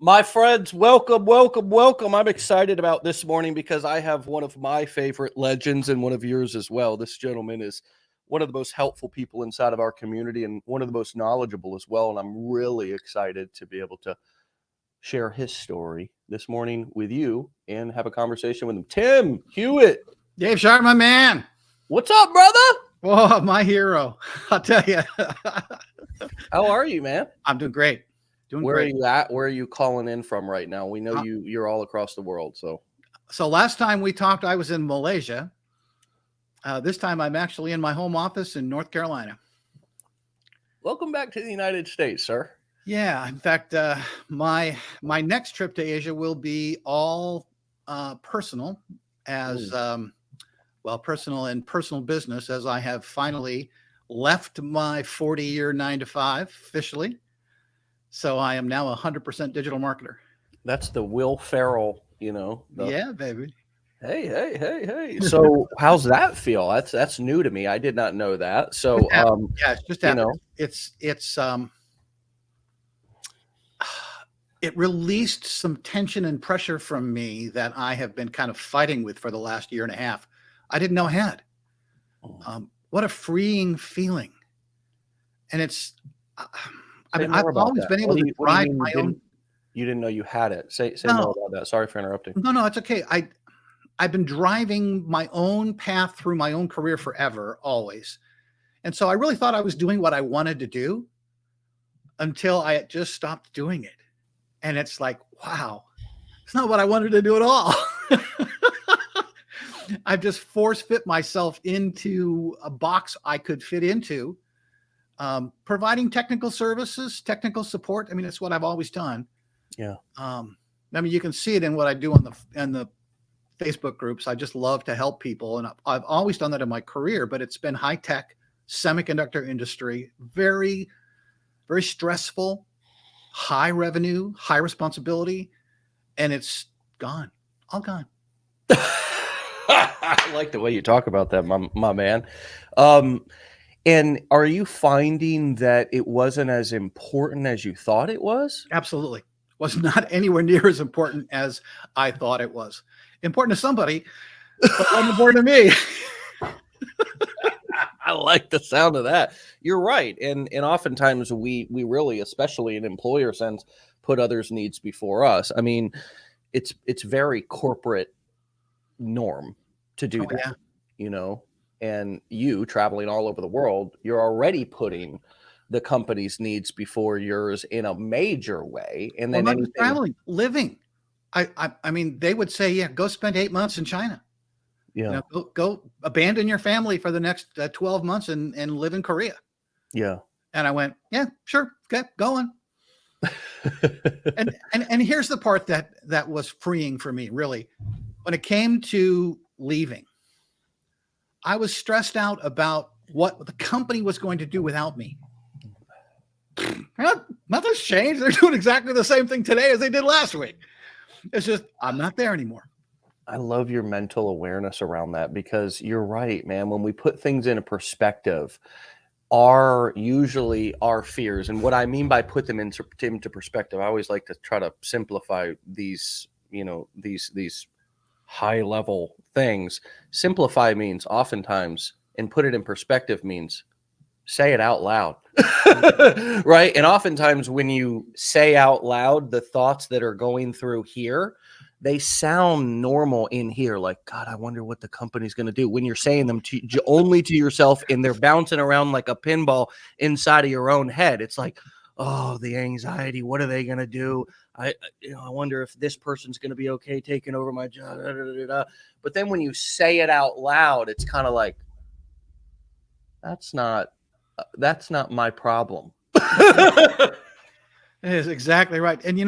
My friends, welcome, welcome, welcome. I'm excited about this morning because I have one of my favorite legends and one of yours as well. This gentleman is one of the most helpful people inside of our community and one of the most knowledgeable as well. And I'm really excited to be able to share his story this morning with you and have a conversation with him. Tim Hewitt. Dave Sharpe, my man. What's up, brother? Oh, my hero. I'll tell you. How are you, man? I'm doing great. Where are you at? Where are you calling in from right now? We know you're all across the world. So last time we talked, I was in Malaysia. This time I'm actually in my home office in North Carolina. Welcome back to the United States, sir. Yeah. In fact, my next trip to Asia will be all personal personal and personal business, as I have finally left my 40-year 9-to-5 officially. So I am now 100% digital marketer. That's the Will Ferrell, Yeah, baby. Hey. So how's that feel? That's new to me. I did not know that. So it's just it released some tension and pressure from me that I have been kind of fighting with for the last year and a half. I didn't know I had. What a freeing feeling. And it's I've always been able to drive my own. You didn't know you had it. Say more about that. Sorry for interrupting. No, it's okay. I've been driving my own path through my own career forever, always. And so I really thought I was doing what I wanted to do until I just stopped doing it. And it's like, wow, it's not what I wanted to do at all. I've just force fit myself into a box I could fit into. Providing technical services, technical support. I mean, it's what I've always done. Yeah. I mean, you can see it in what I do on the Facebook groups. I just love to help people. And I've always done that in my career, but it's been high tech, semiconductor industry, very, very stressful, high revenue, high responsibility. And it's gone, all gone. I like the way you talk about that, my man. And are you finding that it wasn't as important as you thought it was? Absolutely. Was not anywhere near as important as I thought it was. Important to somebody, but wasn't important to me. I like the sound of that. You're right. And oftentimes we really, especially in employer sense, put others' needs before us. I mean, it's very corporate norm to do that, and you traveling all over the world, you're already putting the company's needs before yours in a major way. And then not just traveling, living. I mean, they would say, yeah, go spend 8 months in China. Yeah. Go abandon your family for the next 12 months and live in Korea. Yeah. And I went, yeah, sure. Kept going. and here's the part that was freeing for me, really. When it came to leaving, I was stressed out about what the company was going to do without me. Nothing's changed. They're doing exactly the same thing today as they did last week. It's just, I'm not there anymore. I love your mental awareness around that, because you're right, man. When we put things into perspective, usually our fears, and what I mean by put them into perspective, I always like to try to simplify these, these high level things. Simplify means oftentimes, and put it in perspective means say it out loud. Right. And oftentimes when you say out loud the thoughts that are going through here, they sound normal in here. Like, God, I wonder what the company's going to do, when you're saying them only to yourself, and they're bouncing around like a pinball inside of your own head. It's like, oh, the anxiety. What are they going to do? I wonder if this person's going to be okay taking over my job. But then when you say it out loud, it's kind of like, that's not my problem. It is exactly right. And,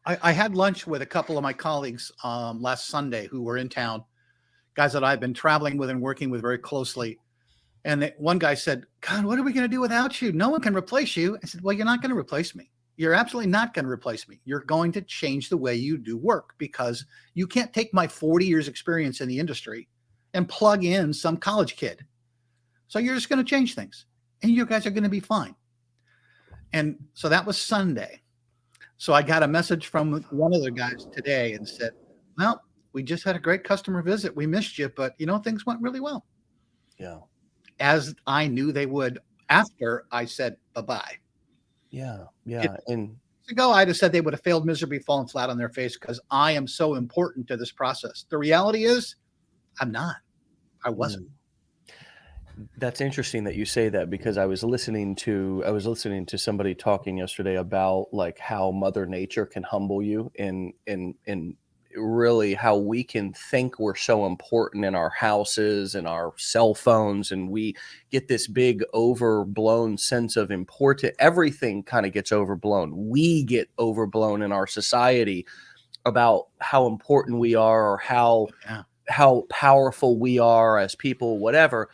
I had lunch with a couple of my colleagues last Sunday who were in town, guys that I've been traveling with and working with very closely. And one guy said, God, what are we going to do without you? No one can replace you. I said, well, you're not going to replace me. You're absolutely not going to replace me. You're going to change the way you do work, because you can't take my 40 years experience in the industry and plug in some college kid. So you're just going to change things, and you guys are going to be fine. And so that was Sunday. So I got a message from one of the guys today and said, well, we just had a great customer visit. We missed you, but things went really well. Yeah. As I knew they would after I said bye-bye. Yeah. Yeah. And Ago, I'd have said they would have failed miserably, fallen flat on their face because I am so important to this process. The reality is, I'm not. I wasn't. That's interesting that you say that, because I was listening to somebody talking yesterday about like how Mother Nature can humble you, and really how we can think we're so important in our houses and our cell phones, and we get this big overblown sense of important. Everything kind of gets overblown. We get overblown in our society about how important we are, or Yeah. how powerful we are as people, whatever.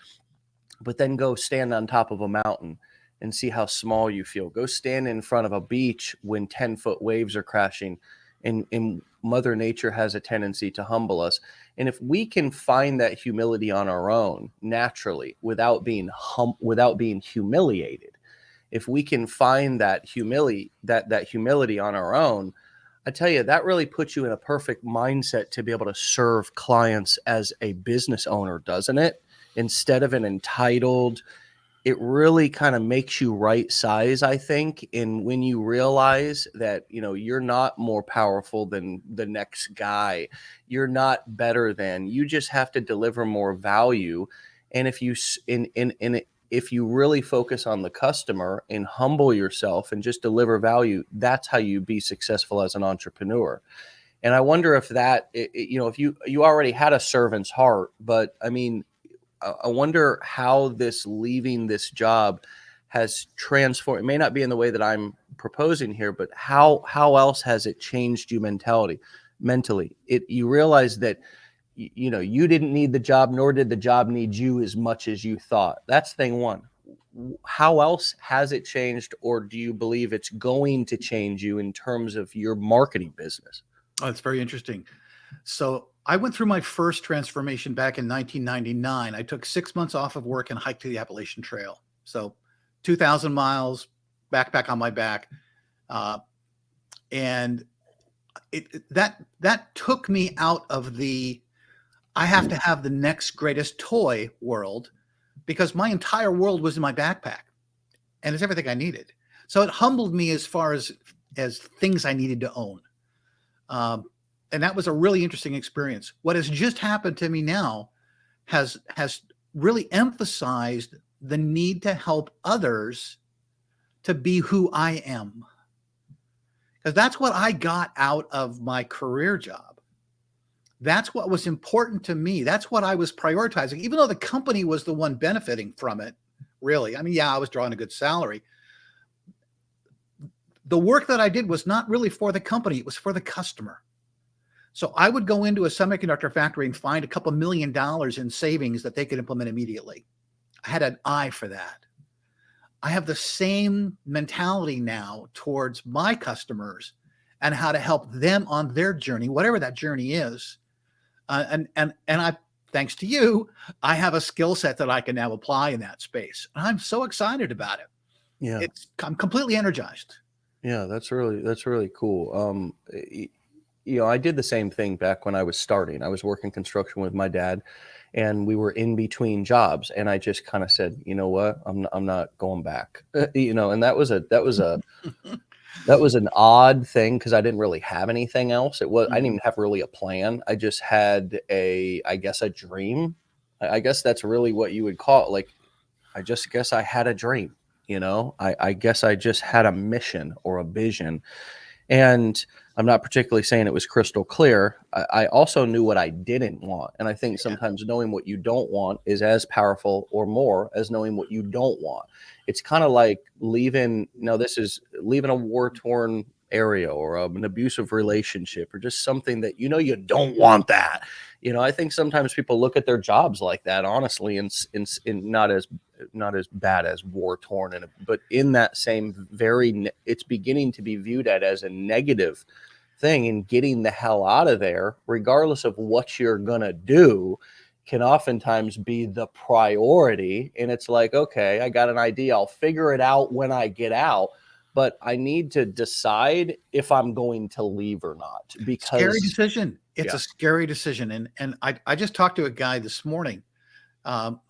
But then go stand on top of a mountain and see how small you feel. Go stand in front of a beach when 10-foot waves are crashing, and Mother Nature has a tendency to humble us. And if we can find that humility on our own naturally, without being humiliated, if we can find that humility on our own, I tell you, that really puts you in a perfect mindset to be able to serve clients as a business owner, doesn't it? Instead of an entitled, it really kind of makes you right size, I think. And when you realize that, you're not more powerful than the next guy, you're not better than, you just have to deliver more value. And if you, if you really focus on the customer and humble yourself and just deliver value, that's how you be successful as an entrepreneur. And I wonder if that, if you already had a servant's heart, but I mean, I wonder how this leaving this job has transformed. It may not be in the way that I'm proposing here, but how else has it changed you mentally? You realize that you didn't need the job, nor did the job need you as much as you thought. That's thing one. How else has it changed, or do you believe it's going to change you in terms of your marketing business? Oh, it's very interesting. So I went through my first transformation back in 1999. I took 6 months off of work and hiked to the Appalachian Trail. So 2,000 miles, backpack on my back. And that took me out of the, I have to have the next greatest toy world, because my entire world was in my backpack and it's everything I needed. So it humbled me as far as things I needed to own. And that was a really interesting experience. What has just happened to me now has really emphasized the need to help others to be who I am. Because that's what I got out of my career job. That's what was important to me. That's what I was prioritizing, even though the company was the one benefiting from it, really. I mean, yeah, I was drawing a good salary. The work that I did was not really for the company. It was for the customer. So I would go into a semiconductor factory and find a couple $1 million in savings that they could implement immediately. I had an eye for that. I have the same mentality now towards my customers and how to help them on their journey, whatever that journey is. And I, thanks to you, I have a skill set that I can now apply in that space. And I'm so excited about it. Yeah. I'm completely energized. Yeah, that's really cool. I did the same thing back when I was starting. I was working construction with my dad, and we were in between jobs, and I just kind of said, you know what, I'm not going back. And that was an odd thing, because I didn't really have anything else. I didn't even have really a plan. I just had I guess a dream. I guess that's really what you would call it. Like, I just guess I had a dream. I guess I just had a mission or a vision. And I'm not particularly saying it was crystal clear. I also knew what I didn't want. And I think sometimes knowing what you don't want is as powerful or more as knowing what you don't want. It's kind of like leaving a war-torn area, or an abusive relationship, or just something that you don't want that. I think sometimes people look at their jobs like that, honestly, and not as bad as war torn, but in that same it's beginning to be viewed as a negative thing, and getting the hell out of there, regardless of what you're gonna do, can oftentimes be the priority. And it's like, okay, I got an idea, I'll figure it out when I get out. but I need to decide if I'm going to leave or not, Scary because decision. It's yeah, a scary decision. And I just talked to a guy this morning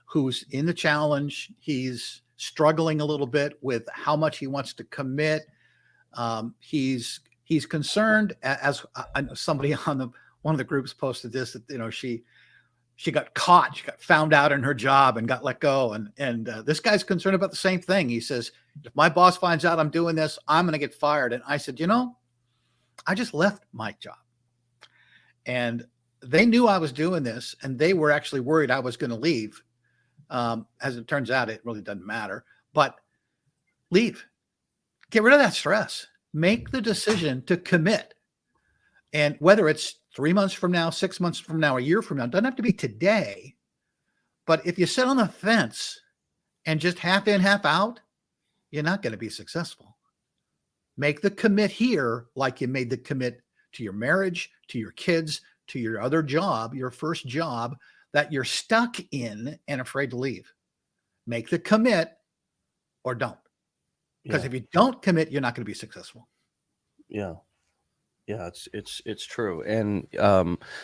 who's in the challenge. He's struggling a little bit with how much he wants to commit. He's concerned, as I know somebody on one of the groups posted this, that, you know, she got caught, she got found out in her job and got let go. And this guy's concerned about the same thing. He says, if my boss finds out I'm doing this, I'm going to get fired. And I said, you know, I just left my job, and they knew I was doing this, and they were actually worried I was going to leave. As it turns out, it really doesn't matter, but leave, get rid of that stress, make the decision to commit. And whether it's 3 months from now, 6 months from now, a year from now, it doesn't have to be today. But if you sit on the fence and just half in, half out, you're not going to be successful. Make the commit here like you made the commit to your marriage, to your kids, to your other job, your first job that you're stuck in and afraid to leave. Make the commit or don't. Because if you don't commit, you're not going to be successful. Yeah. Yeah, it's true. And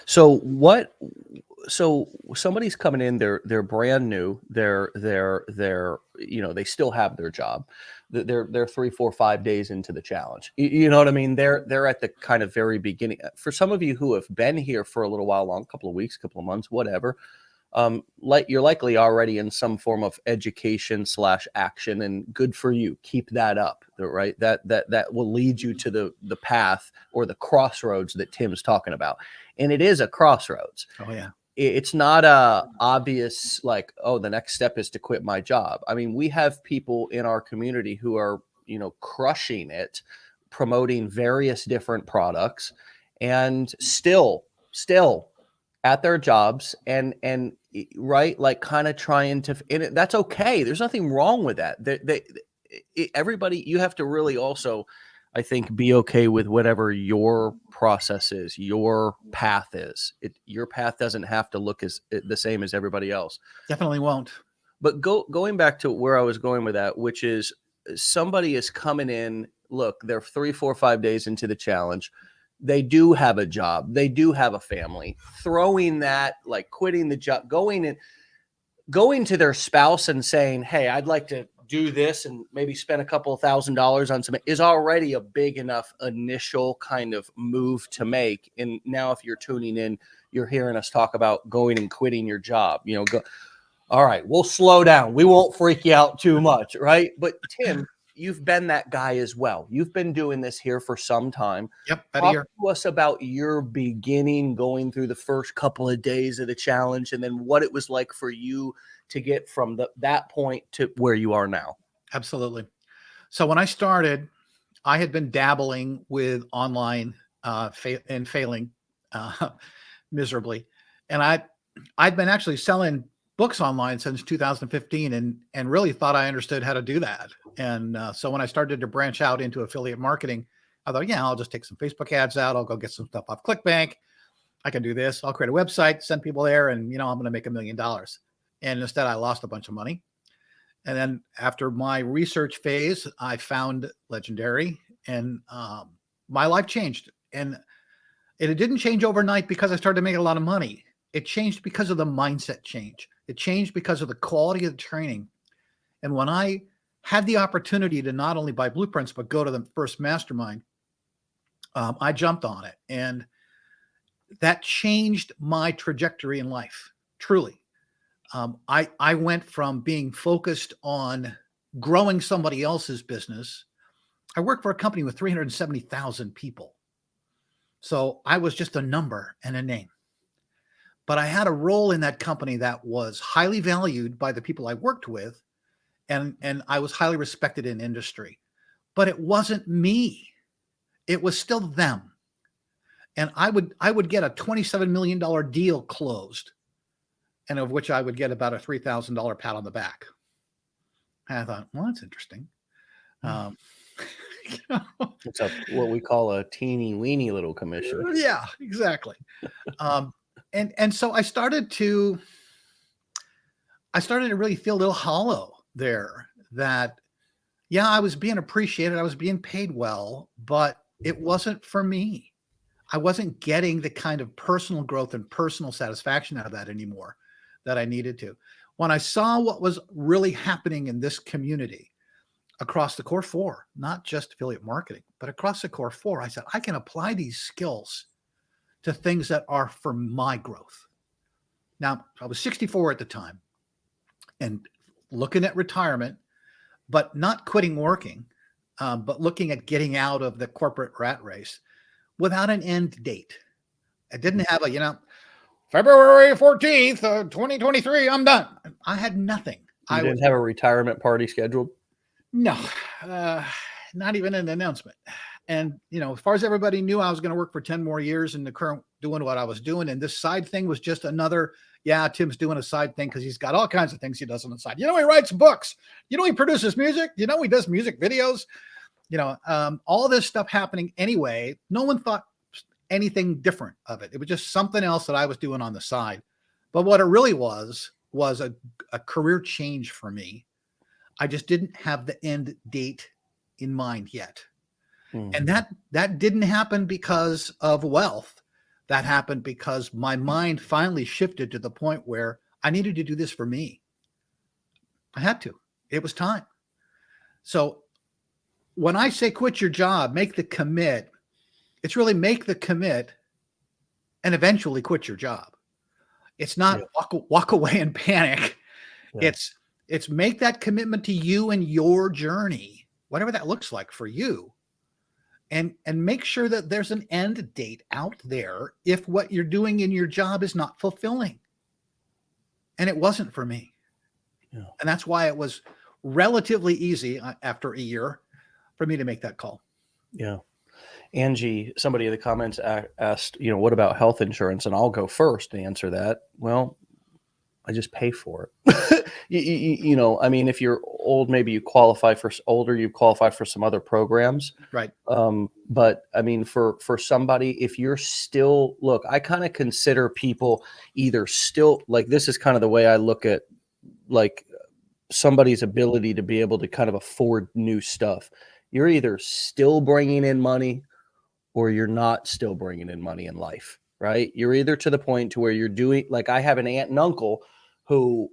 so somebody's coming in, they're brand new, they're you know, they still have their job. They're 3, 4, 5 days into the challenge. You know what I mean? They're at the kind of very beginning. For some of you who have been here for a little while, long, couple of weeks, couple of months, whatever, like you're likely already in some form of education / action, and good for you. Keep that up, right? That will lead you to the path or the crossroads that Tim's talking about. And it is a crossroads. Oh yeah. It's not a obvious, like, oh, the next step is to quit my job. I mean, we have people in our community who are, you know, crushing it, promoting various different products, and still at their jobs, and right, like kind of trying to, and that's okay. There's nothing wrong with that. Everybody, you have to really also, I think, be okay with whatever your process is, your path is. Your path doesn't have to look as the same as everybody else. Definitely won't. But going back to where I was going with that, which is somebody is coming in. Look, they're 3, 4, 5 days into the challenge. They do have a job. They do have a family. Throwing that, like quitting the job, going to their spouse and saying, hey, I'd like to do this and maybe spend a couple of $1,000s on something, is already a big enough initial kind of move to make. And now if you're tuning in, you're hearing us talk about going and quitting your job. You know, all right, we'll slow down. We won't freak you out too much, right? But Tim, you've been that guy as well. You've been doing this here for some time. Yep. Talk to us about your beginning, going through the first couple of days of the challenge, and then what it was like for you to get from that point to where you are now. Absolutely. So when I started, I had been dabbling with online and failing miserably. And I'd been actually selling books online since 2015 and really thought I understood how to do that. And so when I started to branch out into affiliate marketing, I thought, yeah, I'll just take some Facebook ads out. I'll go get some stuff off ClickBank. I can do this. I'll create a website, send people there, and, you know, I'm going to make $1 million. And instead I lost a bunch of money. And then after my research phase, I found Legendary, and my life changed. And it didn't change overnight because I started to make a lot of money. It changed because of the mindset change. It changed because of the quality of the training. And when I had the opportunity to not only buy blueprints, but go to the first mastermind, I jumped on it. And that changed my trajectory in life, truly. I went from being focused on growing somebody else's business. I worked for a company with 370,000 people. So I was just a number and a name. But I had a role in that company that was highly valued by the people I worked with, and I was highly respected in industry. But it wasn't me. It was still them. And I would get a $27 million deal closed, and of which I would get about a $3,000 pat on the back. And I thought, well, that's interesting. It's what we call a teeny weeny little commission. Yeah, exactly. And so I started to really feel a little hollow there, that Yeah, I was being appreciated. I was being paid well, but it wasn't for me. I wasn't getting the kind of personal growth and personal satisfaction out of that anymore that I needed to. When I saw what was really happening in this community across the core four, not just affiliate marketing, but across the core four, I said, I can apply these skills to things that are for my growth. Now, I was 64 at the time and looking at retirement, but not quitting working, but looking at getting out of the corporate rat race without an end date. I didn't have a, February 14th, 2023, I'm done. I had nothing. You didn't have a retirement party scheduled? No, not even an announcement. And, as far as everybody knew, I was going to work for 10 more years in the current doing what I was doing. And this side thing was just another, Tim's doing a side thing because he's got all kinds of things he does on the side. He writes books. He produces music. He does music videos. All this stuff happening anyway. No one thought anything different of it. It was just something else that I was doing on the side. But what it really was a career change for me. I just didn't have the end date in mind yet. And that didn't happen because of wealth. That happened because my mind finally shifted to the point where I needed to do this for me. I had to. It was time. So when I say quit your job, make the commit, it's really make the commit and eventually quit your job. It's not walk away and panic. Yeah. It's make that commitment to you and your journey, whatever that looks like for you. And make sure that there's an end date out there if what you're doing in your job is not fulfilling. And it wasn't for me. Yeah. And that's why it was relatively easy after a year for me to make that call. Yeah. Angie, somebody in the comments asked, what about health insurance? And I'll go first to answer that. Well, I just pay for it. If you're old, maybe you qualify for some other programs. Right. But I mean, for somebody, if you're still, look, I kind of consider people either still, like, this is kind of the way I look at like somebody's ability to be able to kind of afford new stuff. You're either still bringing in money or you're not still bringing in money in life, right? You're either to the point to where you're doing, like, I have an aunt and uncle who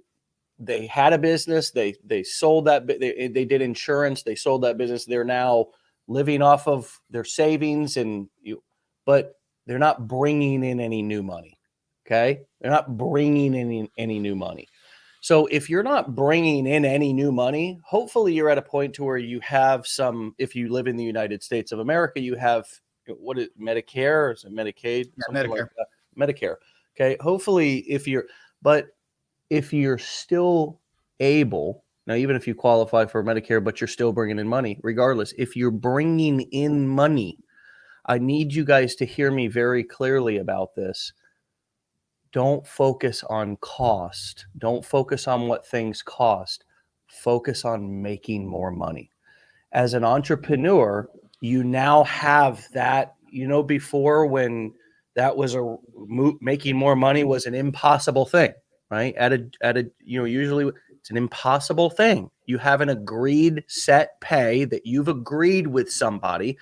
they had a business, they sold that, they did insurance, they sold that business. They're now living off of their savings but they're not bringing in any new money. Okay. They're not bringing in any new money. So if you're not bringing in any new money, hopefully you're at a point to where you have some, if you live in the United States of America, you have Medicare, is it Medicaid? Yeah, Medicare. Like that. Medicare. Okay. Hopefully if you're still able, now, even if you qualify for Medicare, but you're still bringing in money, regardless, if you're bringing in money, I need you guys to hear me very clearly about this. Don't focus on cost. Don't focus on what things cost. Focus on making more money. As an entrepreneur, you now have that, before when that was making more money was an impossible thing. Right. Usually it's an impossible thing. You have an agreed set pay that you've agreed with somebody,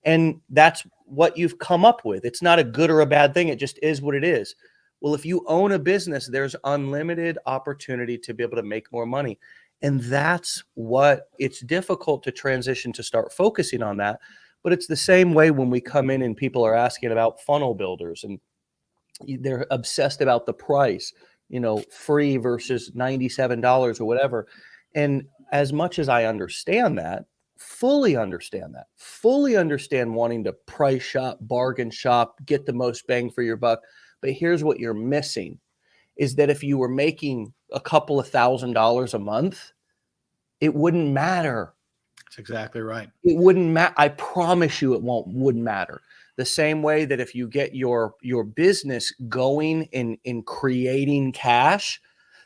and that's what you've come up with. It's not a good or a bad thing. It just is what it is. Well, if you own a business, there's unlimited opportunity to be able to make more money. And that's what it's difficult to transition to start focusing on that. But it's the same way when we come in and people are asking about funnel builders and they're obsessed about the price. Free versus $97 or whatever. And as much as I fully understand wanting to price shop, bargain shop, get the most bang for your buck. But here's what you're missing is that if you were making a couple of $1,000s a month, it wouldn't matter. That's exactly right. It wouldn't matter. I promise you wouldn't matter. The same way that if you get your business going in creating cash,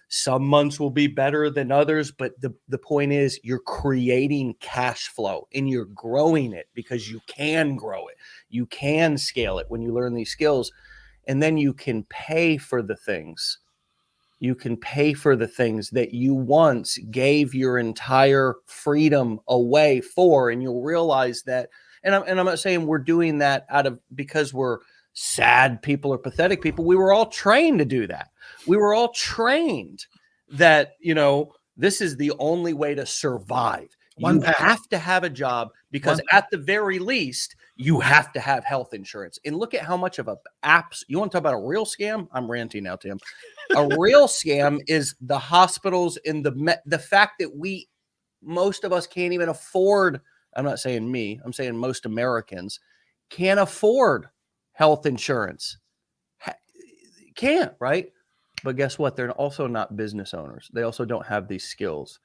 some months will be better than others. But the point is you're creating cash flow and you're growing it because you can grow it. You can scale it when you learn these skills, and then you can pay for the things. you can pay for the things that you once gave your entire freedom away for. And you'll realize that, and I'm not saying we're doing that because we're sad people or pathetic people. We were all trained to do that. We were all trained that, this is the only way to survive. You have to have a job because at the very least, you have to have health insurance. And look at how much of you want to talk about a real scam? I'm ranting now, Tim. A real scam is the hospitals and the fact that most of us can't even afford. I'm not saying me, I'm saying most Americans can't afford health insurance. Can't, right? But guess what? They're also not business owners. They also don't have these skills.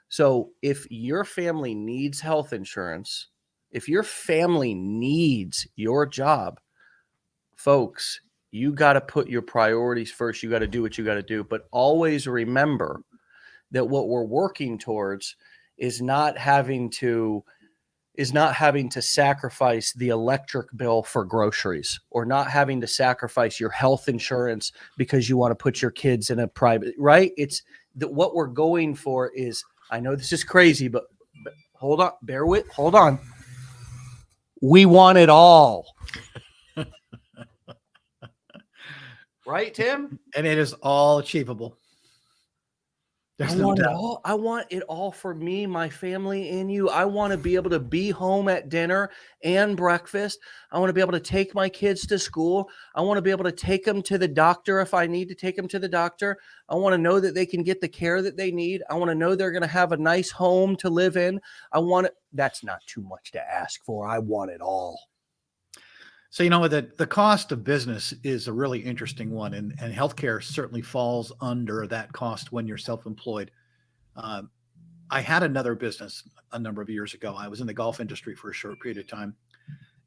So if your family needs health insurance, if your family needs your job, folks, you got to put your priorities first. You got to do what you got to do. But always remember that what we're working towards is not having to sacrifice the electric bill for groceries, or not having to sacrifice your health insurance because you want to put your kids in a private, right? It's that what we're going for is, I know this is crazy, but hold on, hold on. We want it all. Right, Tim? And it is all achievable. I want it all. I want it all for me, my family, and you. I want to be able to be home at dinner and breakfast. I want to be able to take my kids to school. I want to be able to take them to the doctor if I need to take them to the doctor. I want to know that they can get the care that they need. I want to know they're going to have a nice home to live in. That's not too much to ask for. I want it all. So, the cost of business is a really interesting one, and healthcare certainly falls under that cost when you're self-employed. I had another business a number of years ago. I was in the golf industry for a short period of time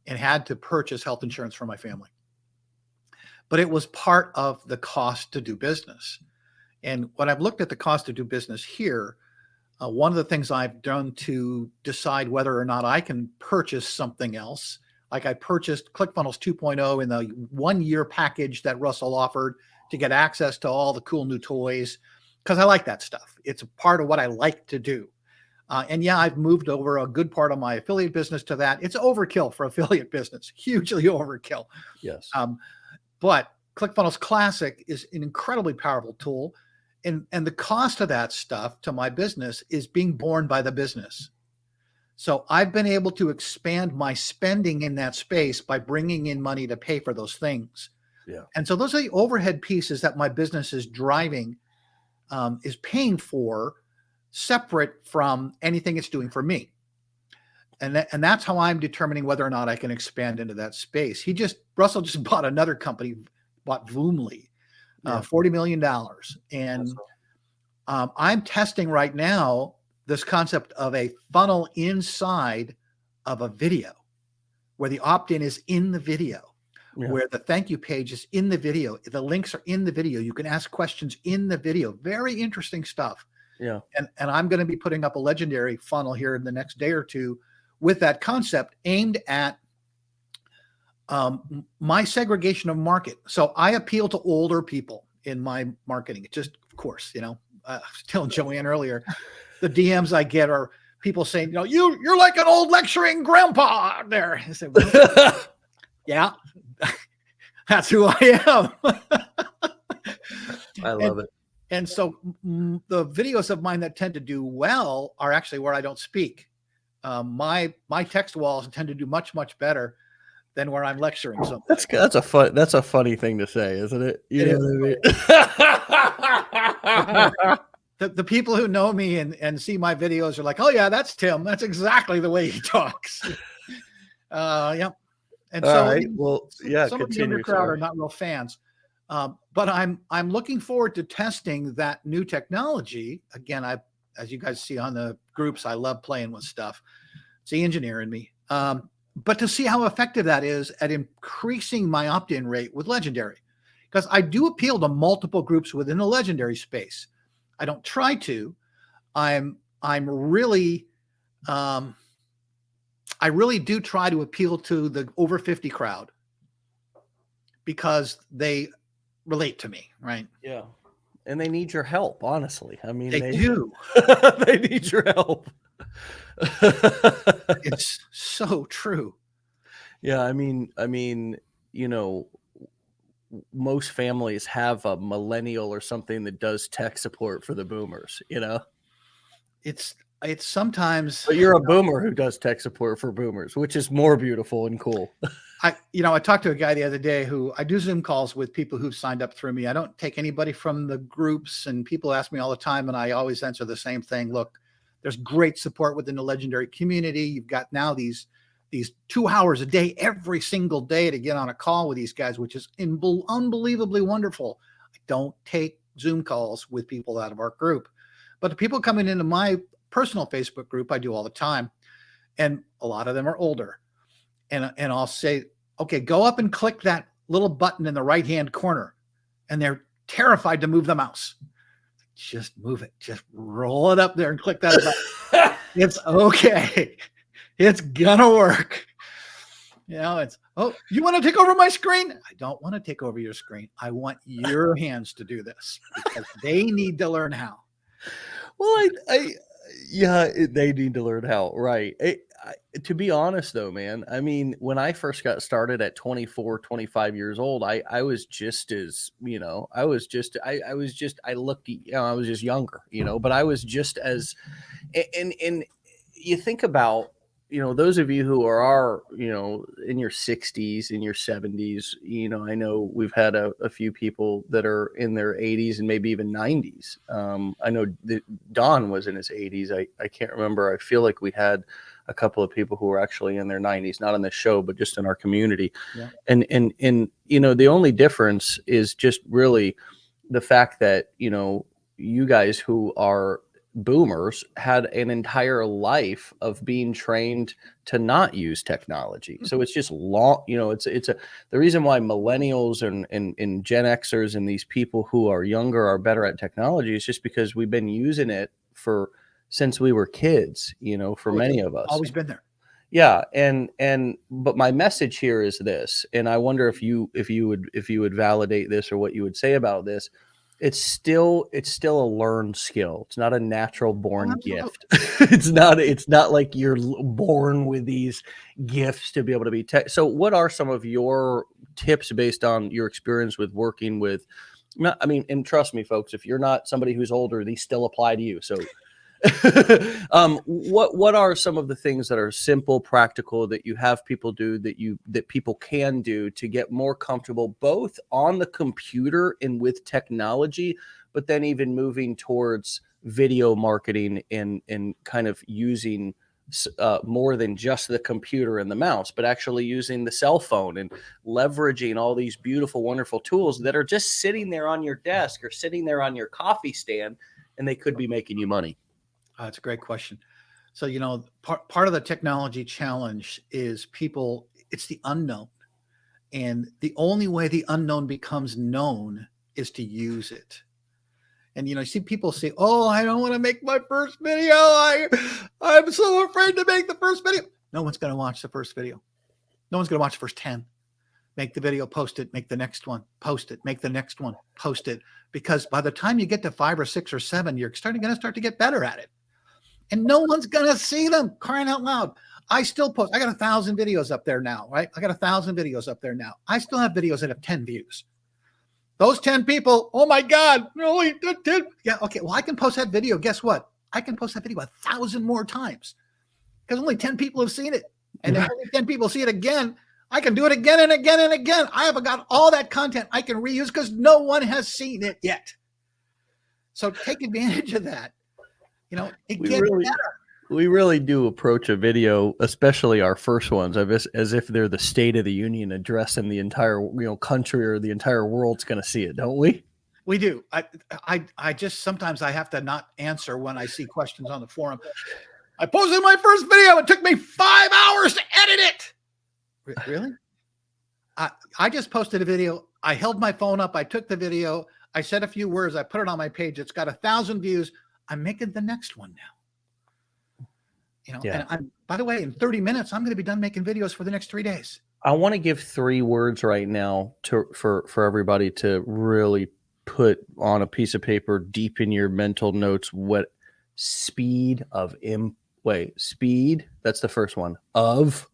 and had to purchase health insurance for my family. But it was part of the cost to do business. And when I've looked at the cost to do business here, one of the things I've done to decide whether or not I can purchase something else, like I purchased ClickFunnels 2.0 in the 1-year package that Russell offered to get access to all the cool new toys, because I like that stuff. It's a part of what I like to do. And yeah, I've moved over a good part of my affiliate business to that. It's overkill for affiliate business, hugely overkill. Yes. But ClickFunnels Classic is an incredibly powerful tool. And the cost of that stuff to my business is being borne by the business. So I've been able to expand my spending in that space by bringing in money to pay for those things. Yeah. And so those are the overhead pieces that my business is driving, is paying for, separate from anything it's doing for me. And that's how I'm determining whether or not I can expand into that space. Russell just bought another company, bought Voomly, $40 million. And I'm testing right now this concept of a funnel inside of a video, where the opt-in is in the video, where the thank you page is in the video. The links are in the video. You can ask questions in the video. Very interesting stuff. Yeah. And I'm going to be putting up a legendary funnel here in the next day or two with that concept aimed at my segregation of market. So I appeal to older people in my marketing. It's just, of course, I was telling Joanne earlier, the DMs I get are people saying, you're like an old lecturing grandpa out there. I said, well, yeah, that's who I am. I love it. And so the videos of mine that tend to do well are actually where I don't speak. My text walls tend to do much, much better than where I'm lecturing something. That's a funny thing to say, isn't it? You know what I mean? The people who know me and see my videos are like, oh yeah, that's Tim. That's exactly the way he talks. Yeah. And so, right. Well, yeah, some of the younger crowd are not real fans. But I'm looking forward to testing that new technology. Again, as you guys see on the groups, I love playing with stuff. It's the engineer in me. But to see how effective that is at increasing my opt-in rate with Legendary, because I do appeal to multiple groups within the Legendary space. I don't try to. I really do try to appeal to the over 50 crowd because they relate to me, right? Yeah. And they need your help, honestly. I mean, They do. they need your help. It's so true. Yeah, you know, most families have a millennial or something that does tech support for the boomers, you know? It's sometimes, But you're a boomer who does tech support for boomers, which is more beautiful and cool. I talked to a guy the other day who I do Zoom calls with people who've signed up through me. I don't take anybody from the groups, and people ask me all the time, and I always answer the same thing. Look, there's great support within the legendary community. You've got now these 2 hours a day, every single day, to get on a call with these guys, which is unbelievably wonderful. I don't take Zoom calls with people out of our group, but the people coming into my personal Facebook group, I do all the time. And a lot of them are older. And I'll say, okay, go up and click that little button in the right-hand corner. And they're terrified to move the mouse. Just move it. Just roll it up there and click that button. It's okay. It's gonna work. It's, oh, you want to take over my screen? I don't want to take over your screen. I want your hands to do this because they need to learn how. Well, they need to learn how, right? To be honest, though, man, I mean, when I first got started at 24, 25 years old, I was just as, I was just younger, but I was just as, and you think about, those of you who are, in your 60s, in your 70s, I know we've had a few people that are in their 80s and maybe even 90s. I know that Don was in his 80s. I can't remember. I feel like we had a couple of people who were actually in their 90s, not on the show, but just in our community. Yeah. And the only difference is just really the fact that, you guys who are boomers had an entire life of being trained to not use technology. So it's just long, the reason why millennials and Gen Xers and these people who are younger are better at technology is just because we've been using it since we were kids, for many of us. Always been there. Yeah. But my message here is this, and I wonder if you would validate this or what you would say about this. It's still a learned skill. It's not a natural born gift. It's not like you're born with these gifts to be able to be tech. So what are some of your tips based on your experience with working with, and trust me, folks, if you're not somebody who's older, these still apply to you. So what are some of the things that are simple, practical that you have people do that people can do to get more comfortable both on the computer and with technology, but then even moving towards video marketing and kind of using more than just the computer and the mouse, but actually using the cell phone and leveraging all these beautiful, wonderful tools that are just sitting there on your desk or sitting there on your coffee stand, and they could be making you money? That's a great question. So, part of the technology challenge is it's the unknown. And the only way the unknown becomes known is to use it. And, you see people say, oh, I don't want to make my first video. I'm so afraid to make the first video. No one's going to watch the first video. No one's going to watch the first 10. Make the video, post it, make the next one, post it, make the next one, post it. Because by the time you get to 5 or 6 or 7, you're going to start to get better at it. And no one's going to see them, crying out loud. I still post. I got 1,000 videos up there now, right? I got 1,000 videos up there now. I still have videos that have 10 views. Those 10 people, oh my God, only 10. Yeah, okay. Well, I can post that video. Guess what? I can post that video 1,000 more times because only 10 people have seen it. And if only 10 people see it again, I can do it again and again and again. I have got all that content I can reuse because no one has seen it yet. So take advantage of that. It gets better. We really do approach a video, especially our first ones, as if they're the State of the Union address and the entire country or the entire world's going to see it, don't we? We do. I just sometimes I have to not answer when I see questions on the forum. I posted my first video. It took me 5 hours to edit it. Really? I just posted a video. I held my phone up. I took the video. I said a few words. I put it on my page. It's got 1,000 views. I'm making the next one now. And by the way, in 30 minutes, I'm going to be done making videos for the next 3 days. I want to give 3 words right now for everybody to really put on a piece of paper deep in your mental notes what speed of speed, that's the first one, of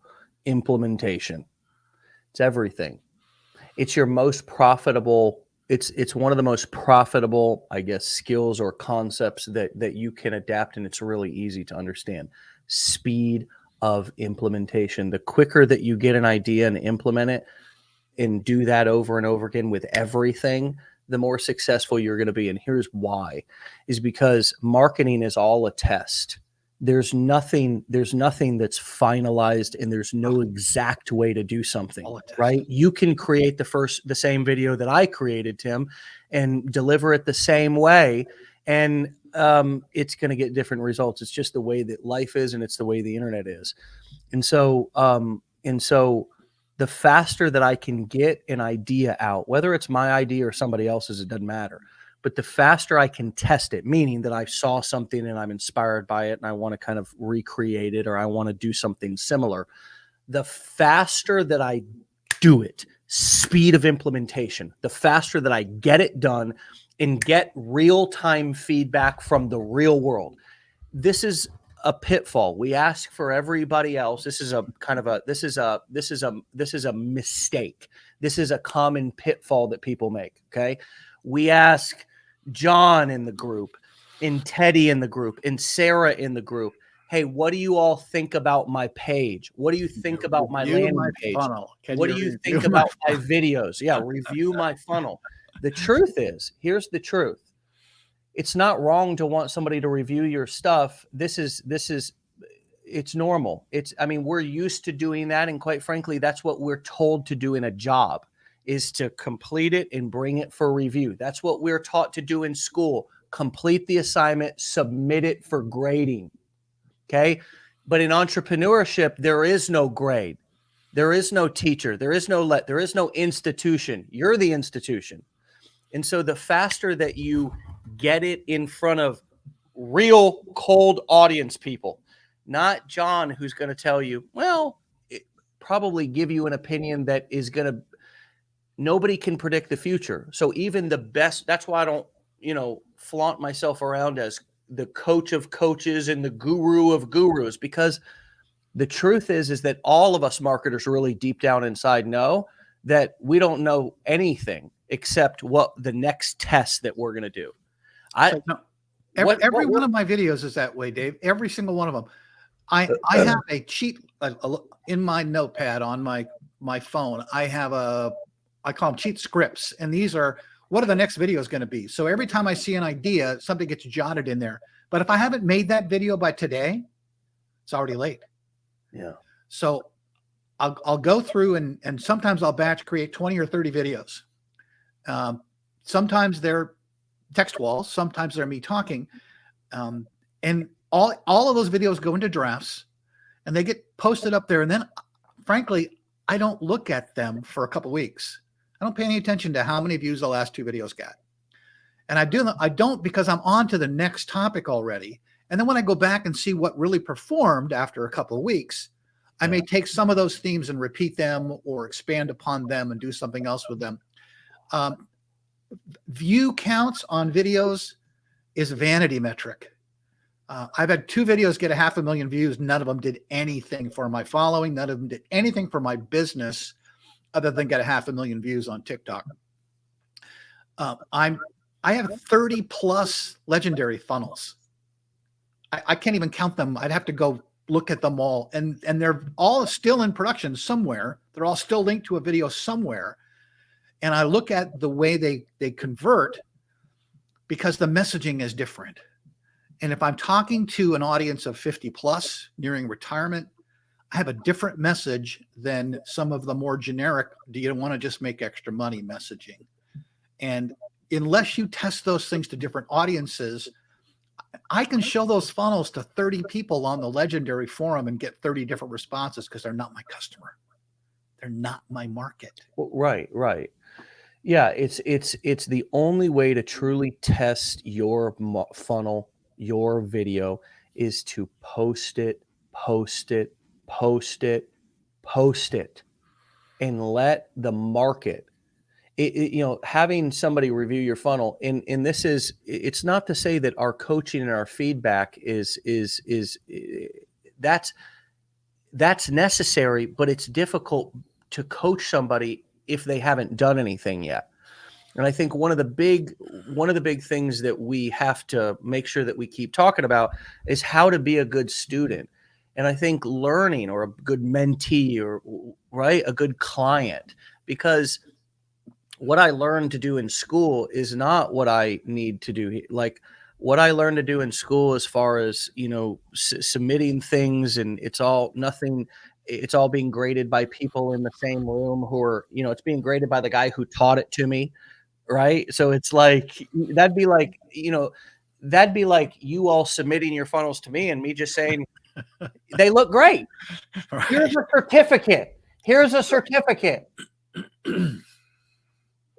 implementation. It's everything. It's your most profitable, it's one of the most profitable, I guess, skills or concepts that you can adapt, and it's really easy to understand. Speed of implementation. The quicker that you get an idea and implement it and do that over and over again with everything, the more successful you're going to be. And here's why, is because marketing is all a test. There's nothing that's finalized, and there's no exact way to do something, right? You can create the same video that I created, Tim, and deliver it the same way, and it's going to get different results. It's just the way that life is, and it's the way the internet is. And so the faster that I can get an idea out, whether it's my idea or somebody else's, it doesn't matter. But the faster I can test it, meaning that I saw something and I'm inspired by it and I want to kind of recreate it, or I want to do something similar, the faster that I do it, speed of implementation, the faster that I get it done and get real-time feedback from the real world. This is a pitfall. We ask for everybody else. This is a mistake. This is a common pitfall that people make. Okay. We ask John in the group, and Teddy in the group, and Sarah in the group, hey, what do you all think about my page? What do you think about my landing page? What do you think about my videos? Yeah, review my funnel. The truth is, here's the truth. It's not wrong to want somebody to review your stuff. It's normal. We're used to doing that. And quite frankly, that's what we're told to do in a job, is to complete it and bring it for review. That's what we're taught to do in school. Complete the assignment, submit it for grading. Okay. But in entrepreneurship, there is no grade. There is no teacher. There is no institution. You're the institution. And so the faster that you get it in front of real cold audience people, not John, who's going to tell you, probably give you an opinion that is going to, nobody can predict the future. So even the best, that's why I don't, flaunt myself around as the coach of coaches and the guru of gurus, because the truth is that all of us marketers really deep down inside know that we don't know anything except what the next test that we're going to do. Every one of my videos is that way, Dave. Every single one of them. I have a cheat in my notepad on my phone. I call them cheat scripts, and these are, what are the next videos going to be? So every time I see an idea, something gets jotted in there. But if I haven't made that video by today, it's already late. Yeah. So I'll go through and sometimes I'll batch create 20 or 30 videos. Sometimes they're text walls, sometimes they're me talking. And all of those videos go into drafts and they get posted up there. And then frankly, I don't look at them for a couple of weeks. I don't pay any attention to how many views the last two videos got. And I don't because I'm on to the next topic already. And then when I go back and see what really performed after a couple of weeks, I may take some of those themes and repeat them or expand upon them and do something else with them. View counts on videos is a vanity metric. I've had 2 videos get 500,000 views. None of them did anything for my following. None of them did anything for my business other than get 500,000 views on TikTok. I have 30 plus legendary funnels. I can't even count them. I'd have to go look at them all. And they're all still in production somewhere. They're all still linked to a video somewhere. And I look at the way they convert because the messaging is different. And if I'm talking to an audience of 50 plus nearing retirement, I have a different message than some of the more generic, do you want to just make extra money messaging? And unless you test those things to different audiences, I can show those funnels to 30 people on the legendary forum and get 30 different responses because they're not my customer. They're not my market. Right. Yeah, it's the only way to truly test your funnel, your video, is to post it, and let the market. having somebody review your funnel, and this is, it's not to say that our coaching and our feedback that's necessary, but it's difficult to coach somebody if they haven't done anything yet. And I think one of the big things that we have to make sure that we keep talking about is how to be a good student. And I think learning, or a good mentee, or right, a good client, because what I learned to do in school is not what I need to do. Like, what I learned to do in school, as far as, submitting things, and it's all nothing. It's all being graded by people in the same room who are, it's being graded by the guy who taught it to me. Right. So it's like, that'd be like, that'd be like you all submitting your funnels to me and me just saying, they look great. Here's a certificate. Here's a certificate.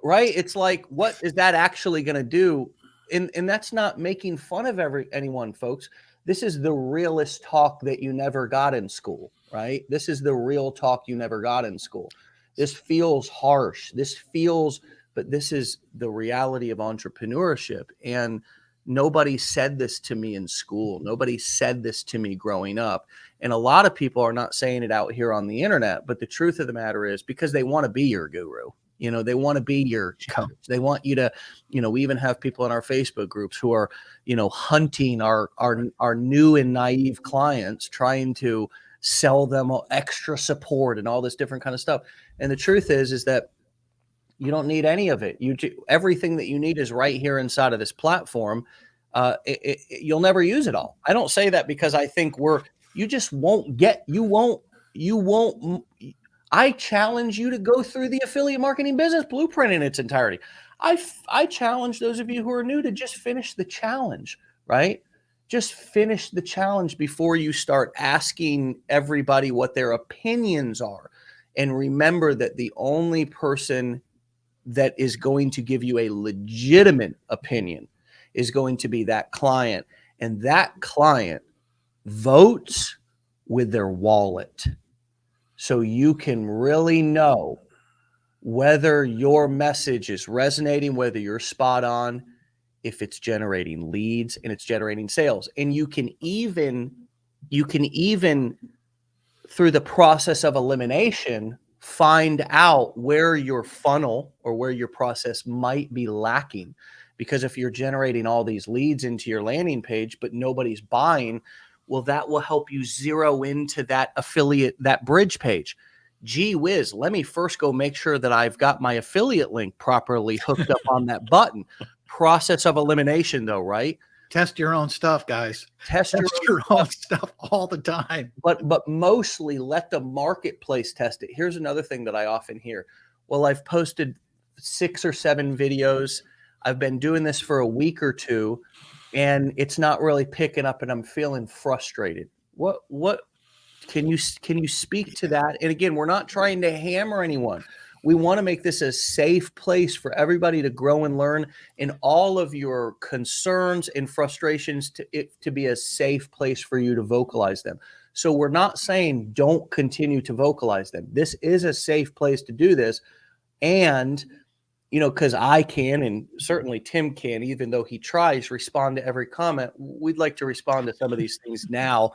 Right. It's like, what is that actually going to do? And that's not making fun of anyone, folks. This is the realest talk that you never got in school. Right. This is the real talk you never got in school. This feels harsh. But this is the reality of entrepreneurship. And nobody said this to me in school. Nobody said this to me growing up. And a lot of people are not saying it out here on the internet. But the truth of the matter is, because they want to be your guru. They want to be your coach. They want you to, we even have people in our Facebook groups who are, hunting our new and naive clients, trying to sell them extra support and all this different kind of stuff. And the truth is that you don't need any of it. Everything that you need is right here inside of this platform. You'll never use it all. I don't say that because I think you won't. I challenge you to go through the Affiliate Marketing Business Blueprint in its entirety. I challenge those of you who are new to just finish the challenge, right? Just finish the challenge before you start asking everybody what their opinions are. And remember that the only person that is going to give you a legitimate opinion is going to be that client. And that client votes with their wallet. So you can really know whether your message is resonating, whether you're spot on, if it's generating leads and it's generating sales. And you can even through the process of elimination, find out where your funnel or where your process might be lacking. Because if you're generating all these leads into your landing page, but nobody's buying, well, that will help you zero into that affiliate, that bridge page. Gee whiz, let me first go make sure that I've got my affiliate link properly hooked up on that button. Process of elimination, though, right? Test your own stuff, guys. Test your own stuff all the time. But mostly let the marketplace test it. Here's another thing that I often hear. Well, I've posted 6 or 7 videos. I've been doing this for a week or two, and it's not really picking up, and I'm feeling frustrated. What can you speak to that? And again, we're not trying to hammer anyone. We want to make this a safe place for everybody to grow and learn, and all of your concerns and frustrations to be a safe place for you to vocalize them. So we're not saying don't continue to vocalize them. This is a safe place to do this. And, because I can, and certainly Tim can, even though he tries, respond to every comment. We'd like to respond to some of these things now,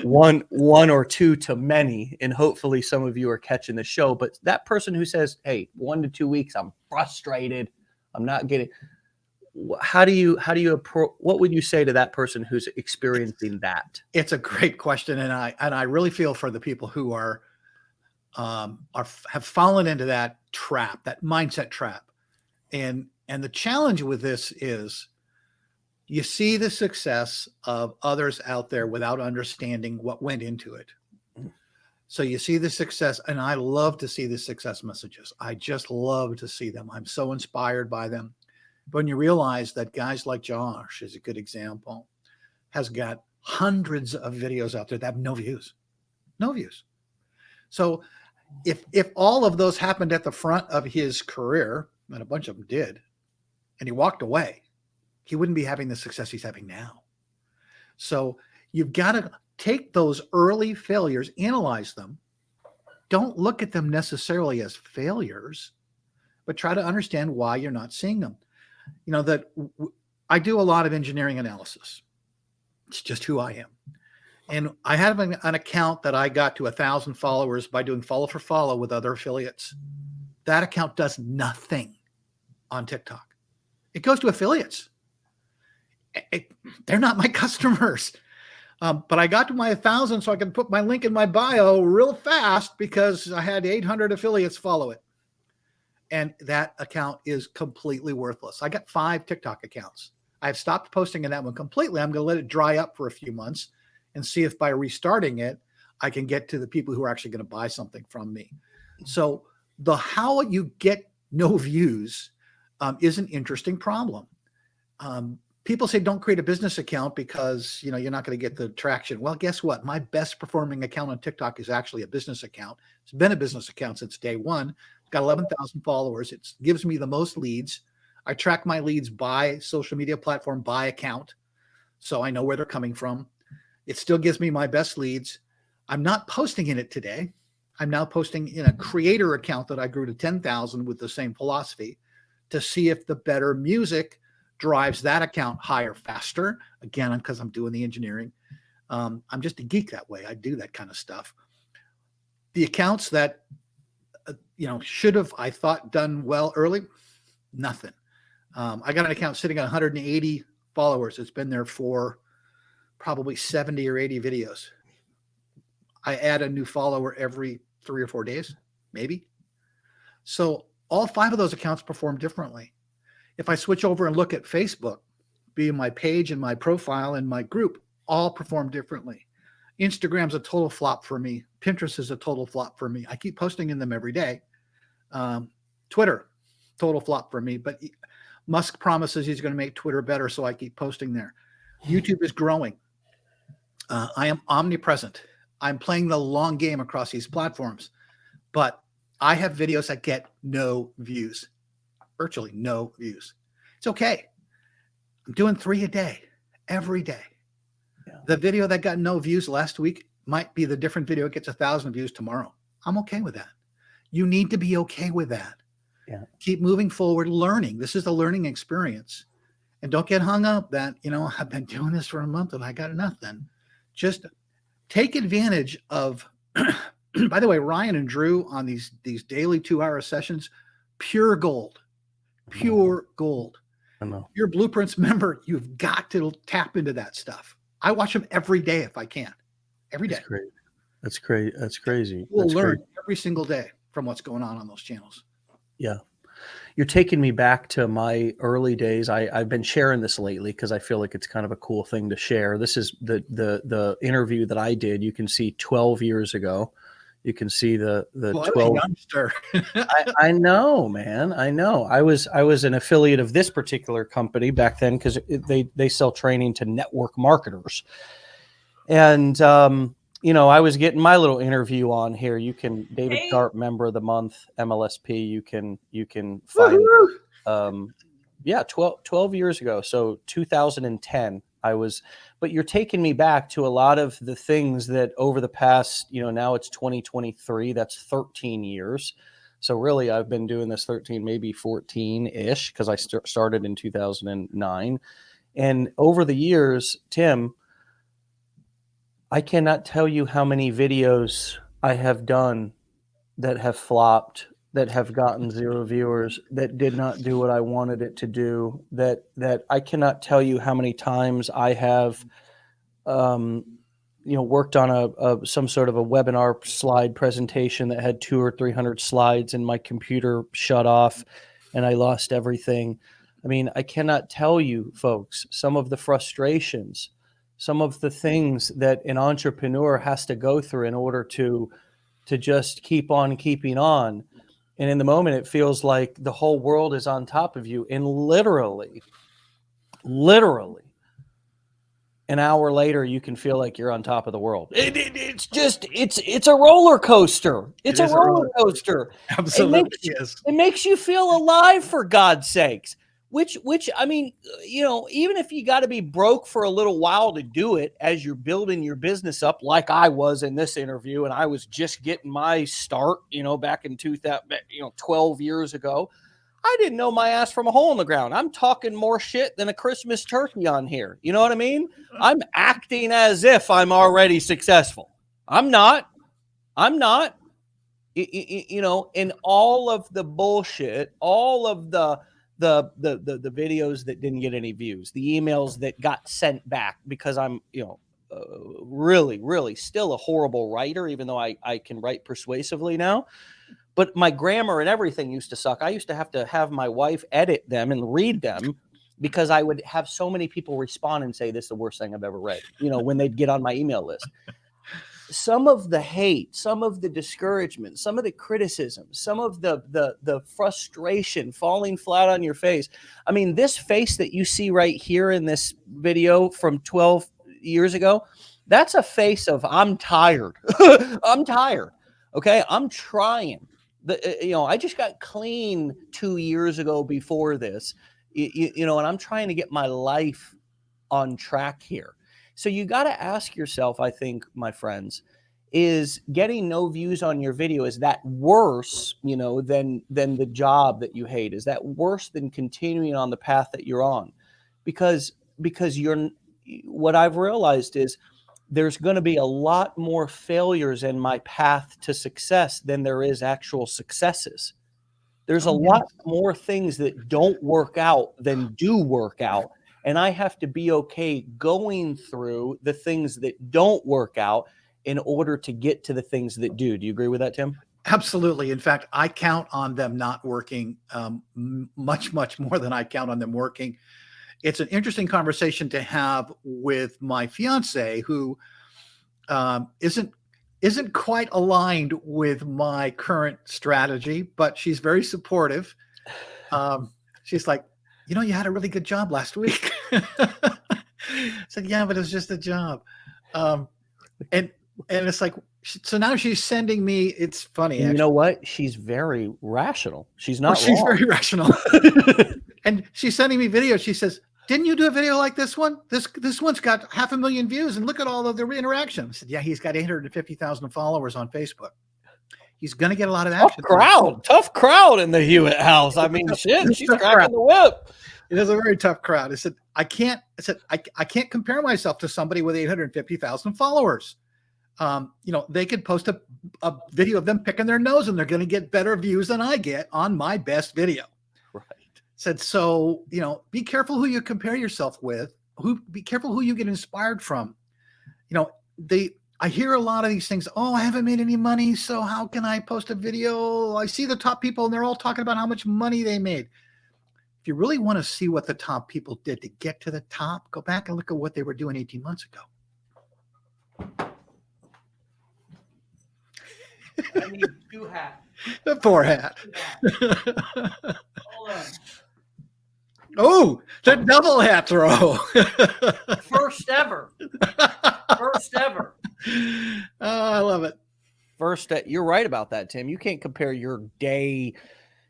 one or two to many, and hopefully some of you are catching the show. But that person who says, hey, 1 to 2 weeks, I'm frustrated, I'm not getting, what would you say to that person who's experiencing that? It's a great question. And I really feel for the people who have fallen into that trap, that mindset trap. And the challenge with this is you see the success of others out there without understanding what went into it. So you see the success, and I love to see the success messages. I just love to see them. I'm so inspired by them. But when you realize that guys like Josh is a good example, has got hundreds of videos out there that have no views. So if all of those happened at the front of his career, and a bunch of them did, and he walked away, he wouldn't be having the success he's having now. So you've got to take those early failures, analyze them. Don't look at them necessarily as failures, but try to understand why you're not seeing them. You know, that I do a lot of engineering analysis. It's just who I am. And I have an account that I got to 1,000 followers by doing follow for follow with other affiliates. That account does nothing on TikTok. It goes to affiliates. They're not my customers. But I got to my 1,000 so I can put my link in my bio real fast because I had 800 affiliates follow it. And that account is completely worthless. I got 5 TikTok accounts. I've stopped posting in that one completely. I'm going to let it dry up for a few months and see if by restarting it, I can get to the people who are actually going to buy something from me. So the how you get no views is an interesting problem. People say don't create a business account because you're not going to get the traction. Well, guess what? My best performing account on TikTok is actually a business account. It's been a business account since day one. It's got 11,000 followers. It gives me the most leads. I track my leads by social media platform, by account, so I know where they're coming from. It still gives me my best leads. I'm not posting in it today. I'm now posting in a creator account that I grew to 10,000 with the same philosophy to see if the better music drives that account higher faster. Again, because I'm doing the engineering. I'm just a geek that way. I do that kind of stuff. The accounts that, should have, I thought, done well early, nothing. I got an account sitting at 180 followers. It's been there for probably 70 or 80 videos. I add a new follower every 3 or 4 days, maybe. So all 5 of those accounts perform differently. If I switch over and look at Facebook, be my page and my profile and my group, all perform differently. Instagram's a total flop for me. Pinterest is a total flop for me. I keep posting in them every day. Twitter, total flop for me. But Musk promises he's going to make Twitter better, so I keep posting there. YouTube is growing. I am omnipresent. I'm playing the long game across these platforms, but I have videos that get no views, virtually no views. It's okay. I'm doing 3 a day, every day. Yeah. The video that got no views last week might be the different video. It gets 1,000 views tomorrow. I'm okay with that. You need to be okay with that. Yeah. Keep moving forward, learning. This is the learning experience. And don't get hung up that, I've been doing this for a month and I got nothing. Just take advantage of, by the way, Ryan and Drew on these daily 2-hour sessions, pure gold, pure gold. I know. Your Blueprints member, you've got to tap into that stuff. I watch them every day if I can. Every day. That's great. That's great. That's crazy. We'll That's learn great. every single day from what's going on those channels. Yeah. You're taking me back to my early days. I've been sharing this lately because I feel like it's kind of a cool thing to share. This is the interview that I did. You can see 12 years ago. You can see the 12. Youngster. I know, man. I know. I was an affiliate of this particular company back then because they sell training to network marketers. And I was getting my little interview on here. You can David Sharpe, member of the month, MLSP. You can find 12 years ago. So 2010 but you're taking me back to a lot of the things that over the past, now it's 2023, that's 13 years. So really I've been doing this 13, maybe 14-ish because I started in 2009. And over the years, Tim, I cannot tell you how many videos I have done that have flopped, that have gotten 0 viewers, that did not do what I wanted it to do, that I cannot tell you how many times I have, worked on some sort of a webinar slide presentation that had 200 or 300 slides and my computer shut off and I lost everything. I mean, I cannot tell you, folks, some of the frustrations, some of the things that an entrepreneur has to go through in order to just keep on keeping on. And in the moment, it feels like the whole world is on top of you. And literally, an hour later, you can feel like you're on top of the world. It's a roller coaster. It's a roller coaster. Absolutely. It makes you feel alive, for God's sakes. Which I mean, even if you got to be broke for a little while to do it as you're building your business up, like I was in this interview, and I was just getting my start, back in 2000, 12 years ago. I didn't know my ass from a hole in the ground. I'm talking more shit than a Christmas turkey on here. You know what I mean? I'm acting as if I'm already successful. I'm not. You know, in all of the bullshit, all of the videos that didn't get any views, the emails that got sent back because I'm, you know, really still a horrible writer, even though I can write persuasively now. But my grammar and everything used to suck. I used to have my wife edit them and read them because I would have so many people respond and say, this is the worst thing I've ever read, you know, when they'd get on my email list. Some of the hate, some of the discouragement, some of the criticism, some of the frustration falling flat on your face. I mean, this face that you see right here in this video from 12 years ago, that's a face of I'm tired. I'm tired. Okay. I'm trying. You know, I just got clean 2 years ago before this, you know, and I'm trying to get my life on track here. So you got to ask yourself, I think, my friends, is getting no views on your video, is that worse, you know, than the job that you hate? Is that worse than continuing on the path that you're on? Because what I've realized is there's going to be a lot more failures in my path to success than there is actual successes. There's a lot more things that don't work out than do work out. And I have to be okay going through the things that don't work out in order to get to the things that do. Do you agree with that, Tim? Absolutely. In fact, I count on them not working much more than I count on them working. It's an interesting conversation to have with my fiance, who isn't quite aligned with my current strategy, but she's very supportive. She's like, you know, you had a really good job last week. I said, yeah, but it was just a job. And it's like, so now she's sending me, it's funny. And you know what? She's very rational. She's not she's wrong. very rational. And she's sending me videos. She says, didn't you do a video like this one? This one's got 500,000 views, and look at all of the interaction. I said, yeah, he's got 850,000 followers on Facebook. He's going to get a lot of action. Tough crowd in the Hewitt house. I mean, shit, she's cracking the whip. It is a very tough crowd. I said, I can't compare myself to somebody with 850,000 followers. You know, they could post a video of them picking their nose and they're going to get better views than I get on my best video. Right. Said, so, you know, be careful who you compare yourself with, be careful who you get inspired from. You know, I hear a lot of these things. Oh, I haven't made any money, so how can I post a video? I see the top people and they're all talking about how much money they made. If you really want to see what the top people did to get to the top, go back and look at what they were doing 18 months ago. I need 2 hats. The poor hat. Hold on. Oh, the double hat throw. First ever. First ever. Oh, I love it. You're right about that, Tim. You can't compare your day.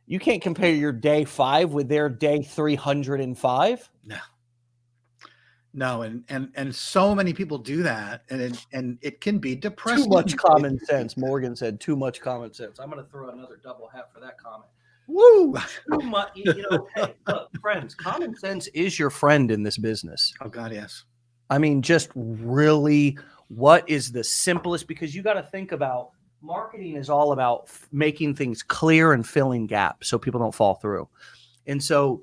You can't compare your day 5 with their day 305. No, and so many people do that, and it can be depressing. Too much common sense. Morgan said too much common sense. I'm going to throw another double hat for that comment. Woo! Too much, you know. Hey, look, friends, common sense is your friend in this business. Oh God, yes. I mean, just really, what is the simplest? Because you got to think about marketing is all about making things clear and filling gaps so people don't fall through, and so.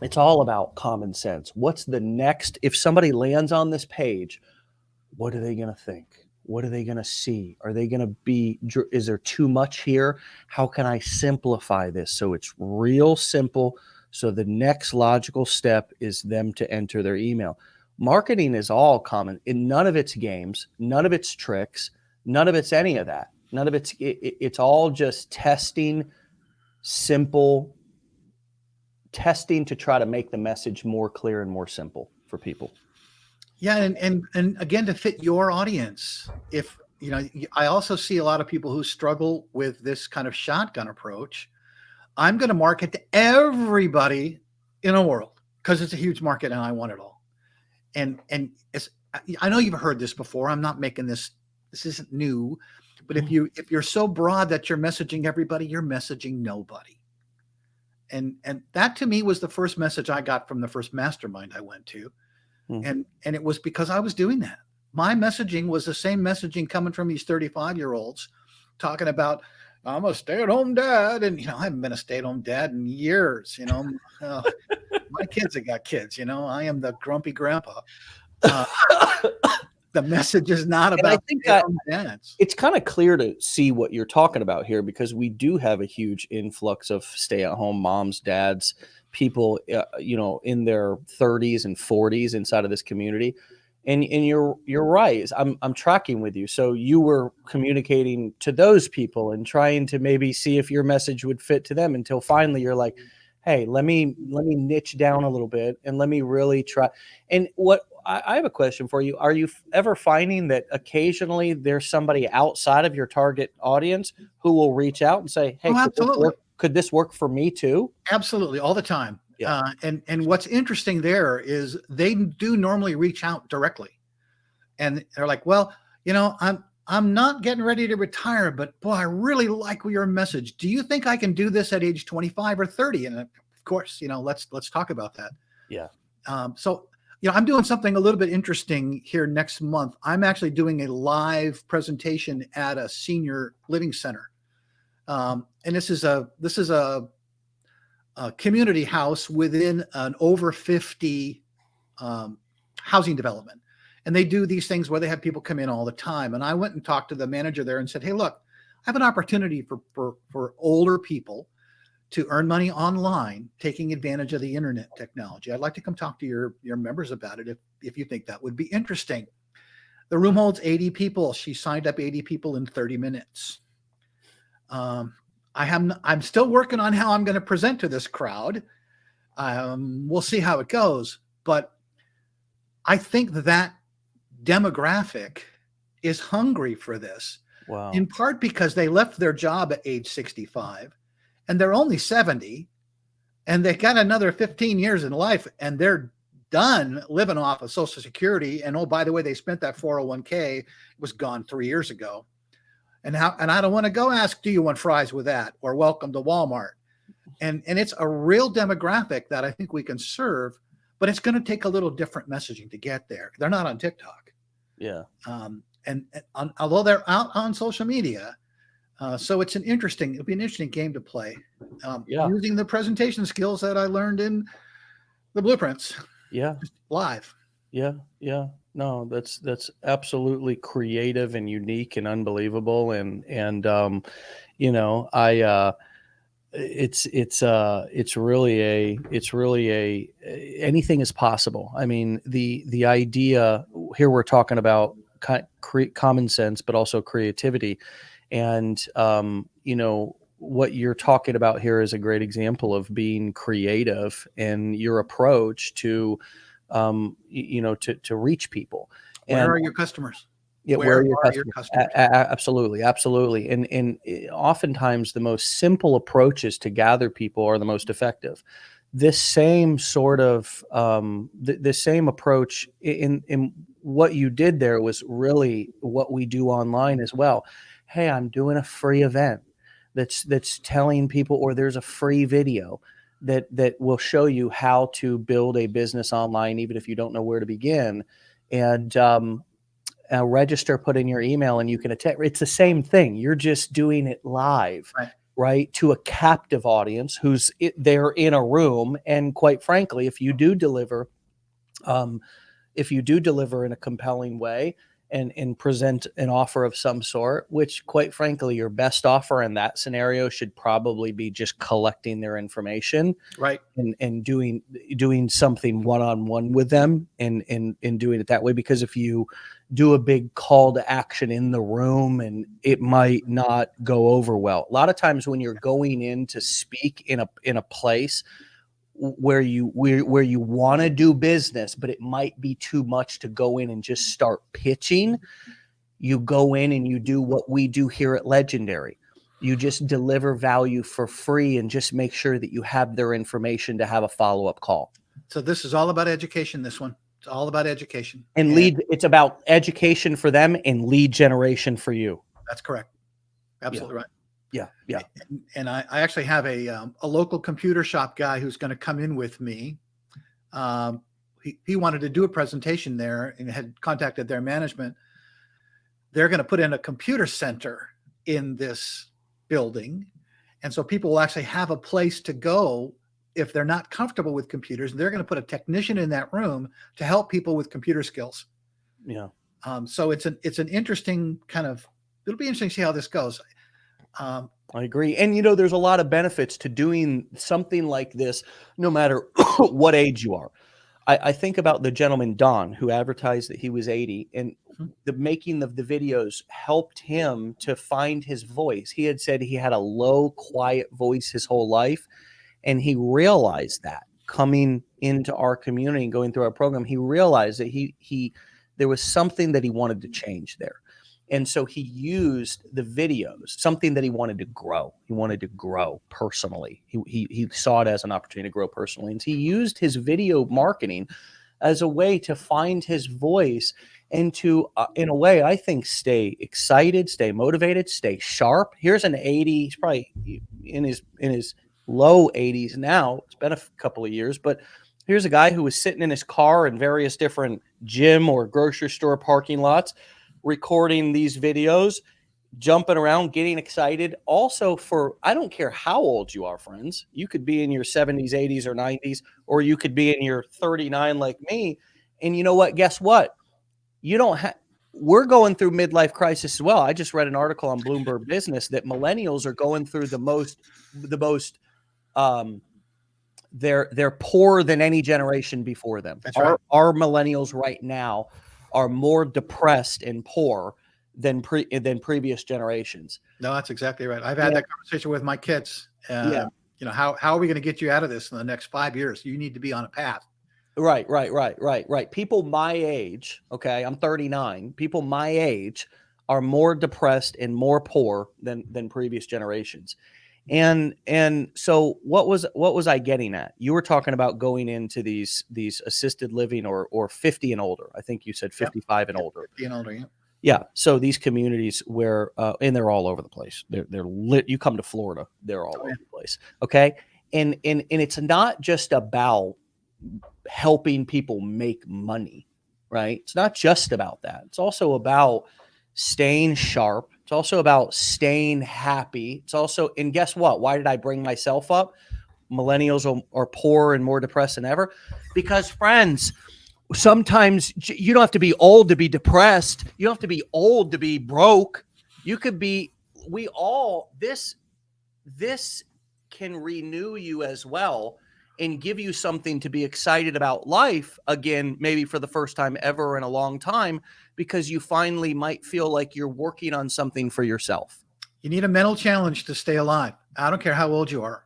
It's all about common sense. What's the next? If somebody lands on this page, what are they going to think? What are they going to see? Are they going to be, is there too much here? How can I simplify this so it's real simple? So the next logical step is them to enter their email. Marketing is all common. And none of it's games, none of it's tricks, none of it's any of that. None of it's all just testing, simple testing to try to make the message more clear and more simple for people. Yeah, and again, to fit your audience. If you know, I also see a lot of people who struggle with this kind of shotgun approach. I'm going to market to everybody in the world because it's a huge market and I want it all. And it's, I know you've heard this before. I'm not making this isn't new, but if you're so broad that you're messaging everybody, you're messaging nobody. And that to me was the first message I got from the first mastermind I went to. And it was because I was doing that. My messaging was the same messaging coming from these 35-year-olds talking about, I'm a stay-at-home dad. And, I haven't been a stay-at-home dad in years. My kids have got kids. I am the grumpy grandpa. The message is not about, I think dads. It's kind of clear to see what you're talking about here, because we do have a huge influx of stay-at-home moms, dads, people, in their 30s and 40s inside of this community. And you're right. I'm tracking with you. So you were communicating to those people and trying to maybe see if your message would fit to them, until finally you're like, hey, let me niche down a little bit and let me really try. And what I have a question for you. Are you ever finding that occasionally there's somebody outside of your target audience who will reach out and say, hey, could this work for me too? Absolutely. All the time. Yeah. And what's interesting there is they do normally reach out directly, and they're like, well, I'm not getting ready to retire, but boy, I really like your message. Do you think I can do this at age 25 or 30? And of course, let's talk about that. Yeah. So, I'm doing something a little bit interesting here next month. I'm actually doing a live presentation at a senior living center. And this is a community house within an over 50 housing development. And they do these things where they have people come in all the time. And I went and talked to the manager there and said, hey, look, I have an opportunity for older people to earn money online, taking advantage of the internet technology. I'd like to come talk to your members about it if you think that would be interesting. The room holds 80 people. She signed up 80 people in 30 minutes. I'm still working on how I'm going to present to this crowd. We'll see how it goes. But I think that demographic is hungry for this. Wow. In part because they left their job at age 65 and they're only 70 and they got another 15 years in life and they're done living off of Social Security. And oh, by the way, they spent that 401k. It was gone 3 years ago. And I don't want to go ask, do you want fries with that? Or welcome to Walmart. And it's a real demographic that I think we can serve, but it's going to take a little different messaging to get there. They're not on TikTok. Yeah. Although they're out on social media, so it'll be an interesting game to play. Using the presentation skills that I learned in the blueprints. Yeah. Just live. Yeah. Yeah. No, that's absolutely creative and unique and unbelievable. And it's really anything is possible. I mean, the idea here, we're talking about common sense, but also creativity. And, what you're talking about here is a great example of being creative and your approach to, to reach people. Where are your customers? Yeah, where are your customers? Absolutely. Absolutely. And oftentimes the most simple approaches to gather people are the most effective. This same sort of, the same approach in what you did there was really what we do online as well. Hey, I'm doing a free event that's telling people, or there's a free video that will show you how to build a business online, even if you don't know where to begin. And register, put in your email, and you can attend. It's the same thing. You're just doing it live, right? To a captive audience they're in a room. And quite frankly, if you do deliver in a compelling way and present an offer of some sort, which quite frankly, your best offer in that scenario should probably be just collecting their information, right? And doing something one-on-one with them and doing it that way. Because if you do a big call to action in the room, and it might not go over well. A lot of times when you're going in to speak in a place where you want to do business, but it might be too much to go in and just start pitching, you go in and you do what we do here at Legendary. You just deliver value for free and just make sure that you have their information to have a follow-up call. So this is all about education, this one. It's all about education. And it's about education for them and lead generation for you. That's correct. Absolutely right. Yeah. Yeah. And I actually have a local computer shop guy who's going to come in with me. He wanted to do a presentation there and had contacted their management. They're going to put in a computer center in this building. And so people will actually have a place to go if they're not comfortable with computers. They're going to put a technician in that room to help people with computer skills. Yeah. So it's an interesting kind of, it'll be interesting to see how this goes. I agree. And, there's a lot of benefits to doing something like this, no matter what age you are. I think about the gentleman, Don, who advertised that he was 80, and the making of the videos helped him to find his voice. He had said he had a low, quiet voice his whole life. And he realized that coming into our community and going through our program, he realized that there was something that he wanted to change there. And so he used the videos, something that he wanted to grow. He wanted to grow personally. He saw it as an opportunity to grow personally. And he used his video marketing as a way to find his voice and to, in a way, I think, stay excited, stay motivated, stay sharp. Here's an 80, he's probably in his low 80s now. It's been a couple of years, but here's a guy who was sitting in his car in various different gym or grocery store parking lots, recording these videos, jumping around, getting excited. Also, for I don't care how old you are, friends. You could be in your 70s, 80s, or 90s, or you could be in your 39 like me. And you know what? Guess what? You don't have. We're going through midlife crisis as well. I just read an article on Bloomberg Business that millennials are going through the most. They're poorer than any generation before them. That's right. Our millennials right now are more depressed and poor than previous generations. No, that's exactly right. I've had that conversation with my kids. How are we going to get you out of this in the next 5 years? You need to be on a path. Right. People my age, okay, I'm 39. People my age are more depressed and more poor than previous generations. And so what was I getting at? You were talking about going into these assisted living or 50 and older. I think you said 55 and older. 50 and older, yeah. Yeah. So these communities where and they're all over the place. They're lit. You come to Florida, they're all over the place. Okay. And it's not just about helping people make money, right? It's not just about that. It's also about staying sharp. It's also about staying happy. It's also, and guess what? Why did I bring myself up? Millennials are poor and more depressed than ever. Because, friends, sometimes you don't have to be old to be depressed. You don't have to be old to be broke. You could be, this can renew you as well and give you something to be excited about life again, maybe for the first time ever in a long time, because you finally might feel like you're working on something for yourself. You need a mental challenge to stay alive. I don't care how old you are.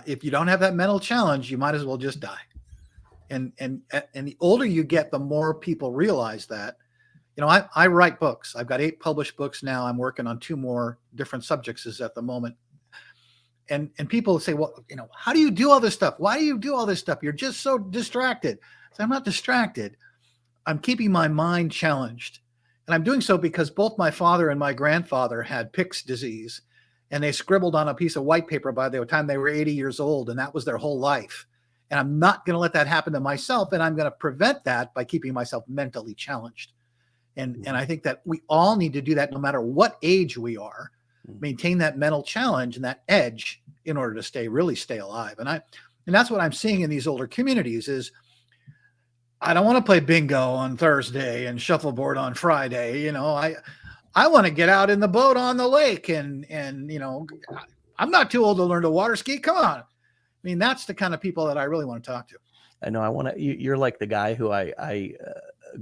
If you don't have that mental challenge, you might as well just die. And the older you get, the more people realize that. I write books. I've got 8 published books now. I'm working on 2 more different subjects at the moment. And people say, well, how do you do all this stuff? Why do you do all this stuff? You're just so distracted. So I'm not distracted. I'm keeping my mind challenged. And I'm doing so because both my father and my grandfather had Pick's disease, and they scribbled on a piece of white paper by the time they were 80 years old, and that was their whole life. And I'm not going to let that happen to myself, and I'm going to prevent that by keeping myself mentally challenged. And I think that we all need to do that no matter what age we are, maintain that mental challenge and that edge in order to really stay alive. And that's what I'm seeing in these older communities is I don't want to play bingo on Thursday and shuffleboard on Friday. I want to get out in the boat on the lake and I'm not too old to learn to water ski. Come on. I mean, that's the kind of people that I really want to talk to. I know you're like the guy who I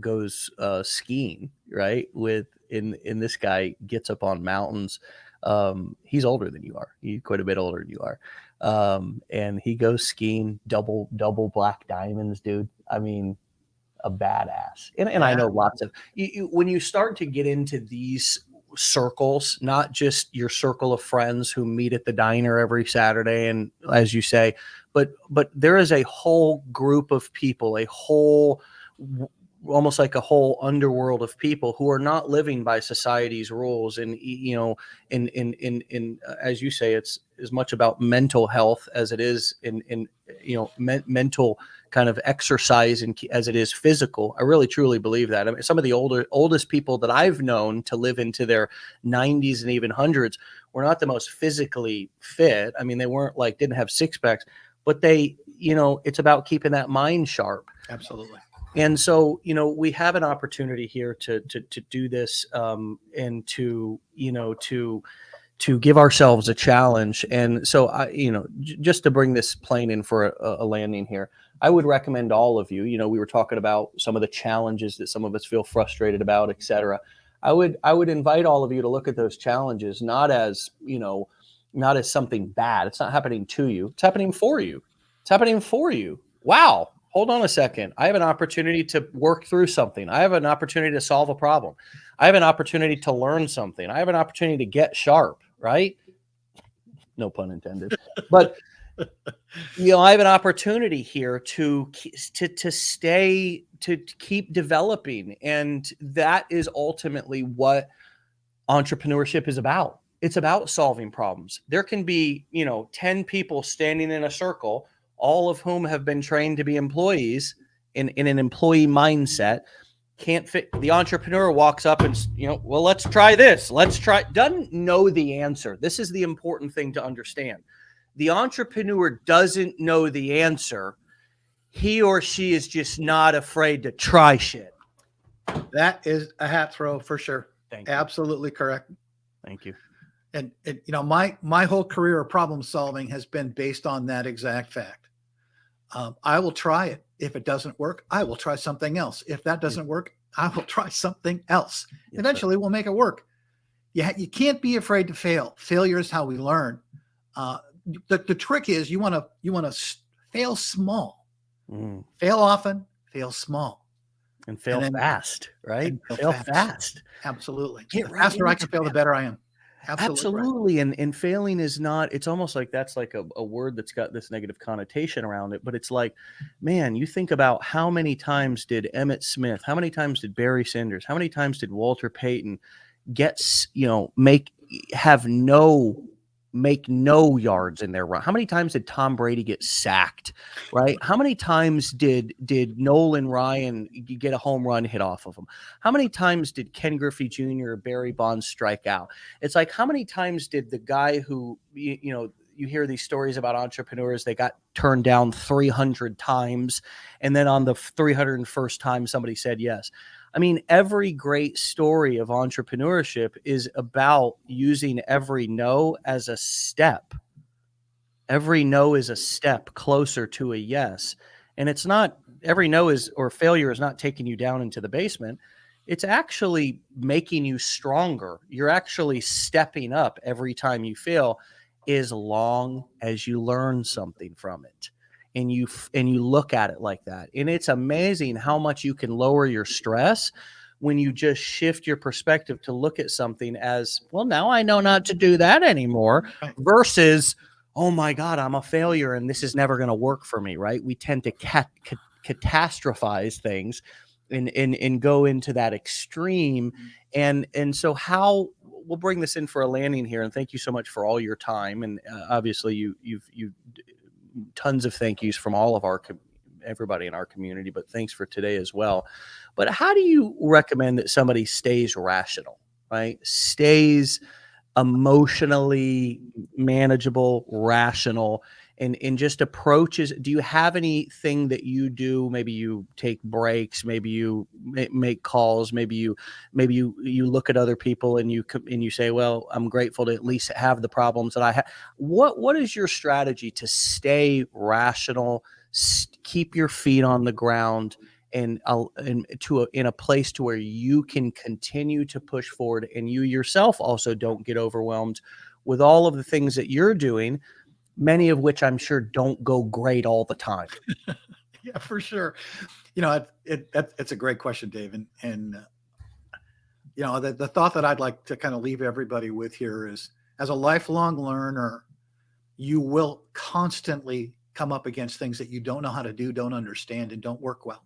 goes skiing, right? In this guy gets up on mountains. He's older than you are. He's quite a bit older than you are. And he goes skiing, double black diamonds, dude. I mean, a badass. And I know lots of when you start to get into these circles, not just your circle of friends who meet at the diner every Saturday, and as you say, but there is a whole group of people, a whole almost like a whole underworld of people who are not living by society's rules. And, as you say, it's as much about mental health as it is mental kind of exercise and as it is physical. I really truly believe that. I mean, some of the oldest people that I've known to live into their 90s and even hundreds were not the most physically fit. I mean, they weren't like, didn't have six packs, but they, it's about keeping that mind sharp. Absolutely. And so, we have an opportunity here to do this, and to give ourselves a challenge. And so just to bring this plane in for a landing here, I would recommend all of you, we were talking about some of the challenges that some of us feel frustrated about, et cetera. I would invite all of you to look at those challenges, not as something bad. It's not happening to you. It's happening for you. It's happening for you. Wow. Hold on a second. I have an opportunity to work through something. I have an opportunity to solve a problem. I have an opportunity to learn something. I have an opportunity to get sharp, right? No pun intended. But I have an opportunity here to keep developing, and that is ultimately what entrepreneurship is about. It's about solving problems. There can be, 10 people standing in a circle, all of whom have been trained to be employees in an employee mindset. Can't fit. The entrepreneur walks up and, well, let's try this. Doesn't know the answer. This is the important thing to understand. The entrepreneur doesn't know the answer. He or she is just not afraid to try shit. That is a hat throw for sure. Thank you. Absolutely correct. Thank you. And my whole career of problem solving has been based on that exact fact. I will try it. If it doesn't work, I will try something else. If that doesn't work, I will try something else. Yes, eventually, we'll make it work. You can't be afraid to fail. Failure is how we learn. The trick is you want to fail small, fail often, fail small, and fail fast, right? Fail fast. Absolutely. The faster I can fail, the better I am. Absolutely. Right. And failing is not, it's almost like that's like a word that's got this negative connotation around it. But it's like, man, you think about how many times did Emmett Smith, how many times did Barry Sanders, how many times did Walter Payton make no yards in their run? How many times did Tom Brady get sacked, right? How many times did Nolan Ryan get a home run hit off of him? How many times did Ken Griffey Jr. or Barry Bonds strike out? It's like, how many times did the guy who, you hear these stories about entrepreneurs, they got turned down 300 times, and then on the 301st time, somebody said yes. I mean, every great story of entrepreneurship is about using every no as a step. Every no is a step closer to a yes. And it's not, every no is, or failure is not taking you down into the basement. It's actually making you stronger. You're actually stepping up every time you fail, as long as you learn something from it. And you look at it like that. And it's amazing how much you can lower your stress when you just shift your perspective to look at something as, well, now I know not to do that anymore, versus, oh my God, I'm a failure and this is never going to work for me, right? We tend to catastrophize things and go into that extreme. And so how we'll bring this in for a landing here. And thank you so much for all your time. And obviously you've tons of thank yous from all of everybody in our community, but thanks for today as well. But how do you recommend that somebody stays rational, right? Stays emotionally manageable, rational, and just approaches. Do you have anything that you do? Maybe you take breaks, maybe you make calls, maybe you look at other people and you say, well, I'm grateful to at least have the problems that I have. What is your strategy to stay rational, keep your feet on the ground, and in a place to where you can continue to push forward, and you yourself also don't get overwhelmed with all of the things that you're doing, many of which I'm sure don't go great all the time? Yeah, for sure. It's a great question, Dave. And the thought that I'd like to kind of leave everybody with here is, as a lifelong learner, you will constantly come up against things that you don't know how to do, don't understand, and don't work well.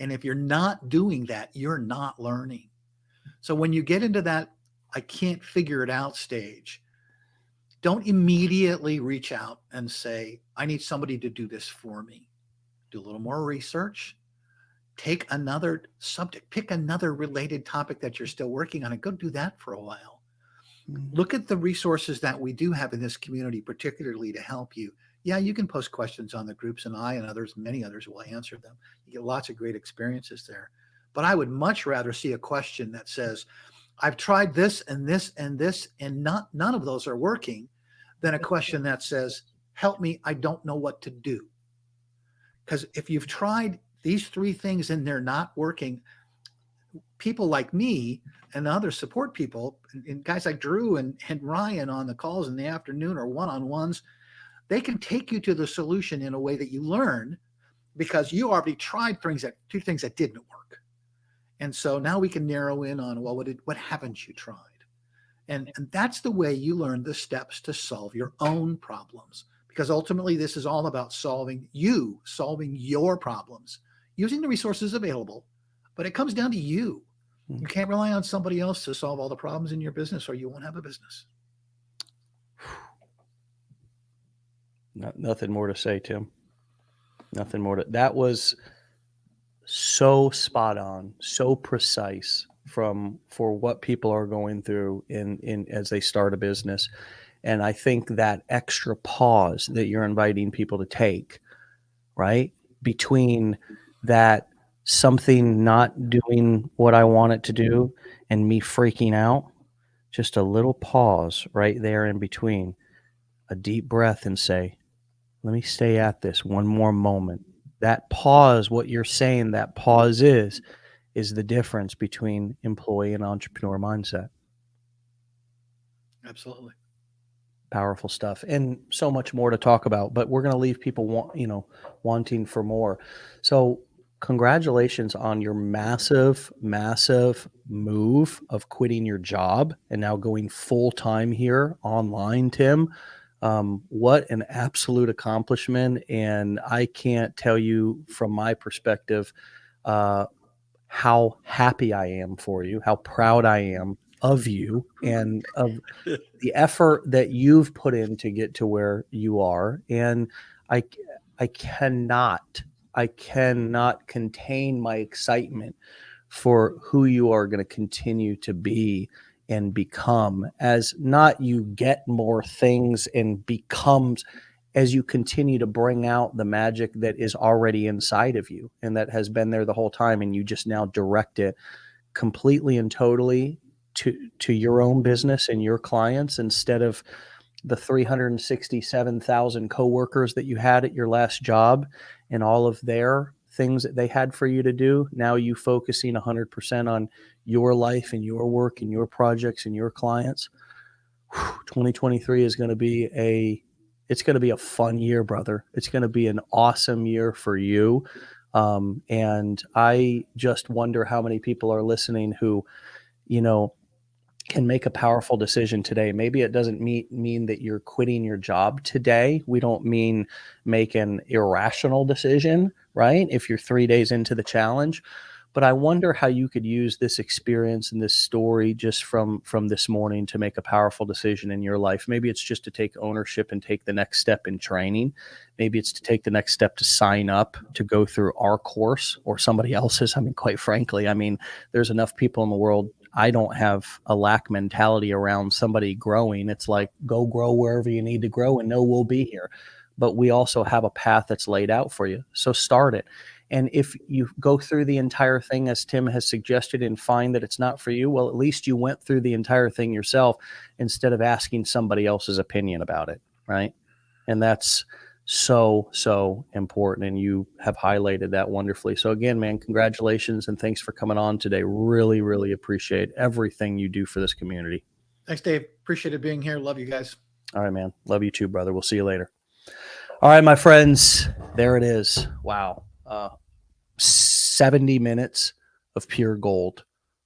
And if you're not doing that, you're not learning. So when you get into that, I can't figure it out stage, don't immediately reach out and say, I need somebody to do this for me. Do a little more research, take another subject, pick another related topic that you're still working on, and go do that for a while. Look at the resources that we do have in this community, particularly to help you. Yeah, you can post questions on the groups, and I and others, many others, will answer them. You get lots of great experiences there. But I would much rather see a question that says, I've tried this and this and this, and none of those are working, than a question that says, help me, I don't know what to do. Because if you've tried these 3 things and they're not working, people like me and other support people, and guys like Drew and Ryan on the calls in the afternoon or one-on-ones, they can take you to the solution in a way that you learn, because you already tried 2 things that didn't work. And so now we can narrow in on, well, what haven't you tried? And that's the way you learn the steps to solve your own problems, because ultimately this is all about solving your problems using the resources available. But it comes down to you. You can't rely on somebody else to solve all the problems in your business, or you won't have a business. Nothing more to say, Tim. Nothing more to. That was so spot on, so precise for what people are going through in as they start a business. And I think that extra pause that you're inviting people to take, right, between that something not doing what I want it to do and me freaking out, just a little pause right there in between, a deep breath, and say, let me stay at this one more moment. That pause, what you're saying that pause is the difference between employee and entrepreneur mindset. Absolutely. Powerful stuff, and so much more to talk about, but we're going to leave people wanting for more. So congratulations on your massive move of quitting your job and now going full-time here online, Tim. What an absolute accomplishment. And I can't tell you from my perspective how happy I am for you, how proud I am of you, and of the effort that you've put in to get to where you are. And I cannot contain my excitement for who you are going to continue to be and become, as not you get more things and becomes, as you continue to bring out the magic that is already inside of you and that has been there the whole time, and you just now direct it completely and totally to your own business and your clients, instead of the 367,000 coworkers that you had at your last job and all of their things that they had for you to do. Now you focusing 100% on your life and your work and your projects and your clients. 2023 is going to be a fun year, brother. It's going to be an awesome year for you. And I just wonder how many people are listening who, can make a powerful decision today. Maybe it doesn't mean that you're quitting your job today. We don't mean make an irrational decision, right? If you're 3 days into the challenge. But I wonder how you could use this experience and this story just from this morning to make a powerful decision in your life. Maybe it's just to take ownership and take the next step in training. Maybe it's to take the next step to sign up to go through our course or somebody else's. Quite frankly, there's enough people in the world. I don't have a lack mentality around somebody growing. It's like, go grow wherever you need to grow and know we'll be here. But we also have a path that's laid out for you. So start it. And if you go through the entire thing, as Tim has suggested, and find that it's not for you, well, at least you went through the entire thing yourself instead of asking somebody else's opinion about it, right? And that's so important. And you have highlighted that wonderfully. So again, man, congratulations and thanks for coming on today. Really, really appreciate everything you do for this community. Thanks, Dave. Appreciate it being here. Love you guys. All right, man. Love you too, brother. We'll see you later. All right, my friends, there it is. Wow. 70 minutes of pure gold,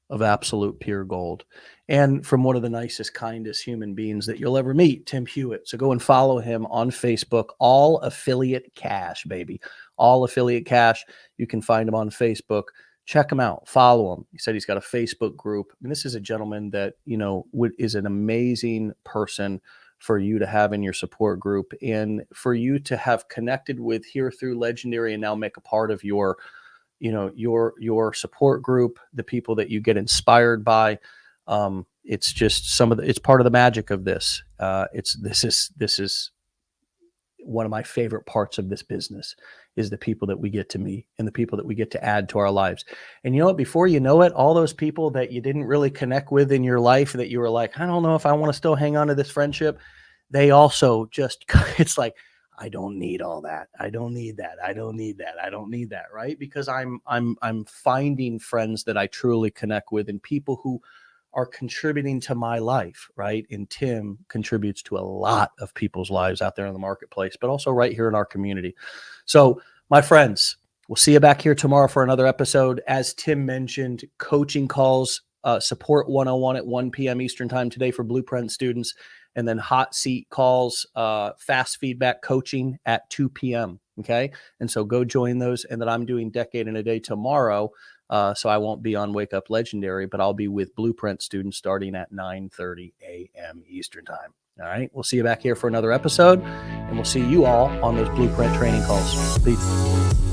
of absolute pure gold. And from one of the nicest, kindest human beings that you'll ever meet, Tim Hewitt. So go and follow him on Facebook, all affiliate cash, baby. all affiliate cash. You can find him on Facebook. Check him out, follow him. He said he's got a Facebook group. And this is a gentleman that, is an amazing person for you to have in your support group, and for you to have connected with here through Legendary, and now make a part of your support group, the people that you get inspired by. It's just it's part of the magic of this. This is one of my favorite parts of this business, is the people that we get to meet and the people that we get to add to our lives. And you know what, before you know it, all those people that you didn't really connect with in your life, that you were like, I don't know if I want to still hang on to this friendship, they also just, it's like, I don't need all that. I don't need that. I don't need that. I don't need that. Right. Because I'm finding friends that I truly connect with, and people who are contributing to my life, right? And Tim contributes to a lot of people's lives out there in the marketplace, but also right here in our community. So, my friends, we'll see you back here tomorrow for another episode. As Tim mentioned, coaching calls, support 101 at 1 p.m. Eastern time today for Blueprint students, and then hot seat calls, fast feedback coaching at 2 p.m. Okay. And so go join those. And then I'm doing Decade in a Day tomorrow. So I won't be on Wake Up Legendary, but I'll be with Blueprint students starting at 9:30 a.m. Eastern time. All right. We'll see you back here for another episode, and we'll see you all on those Blueprint training calls. Peace.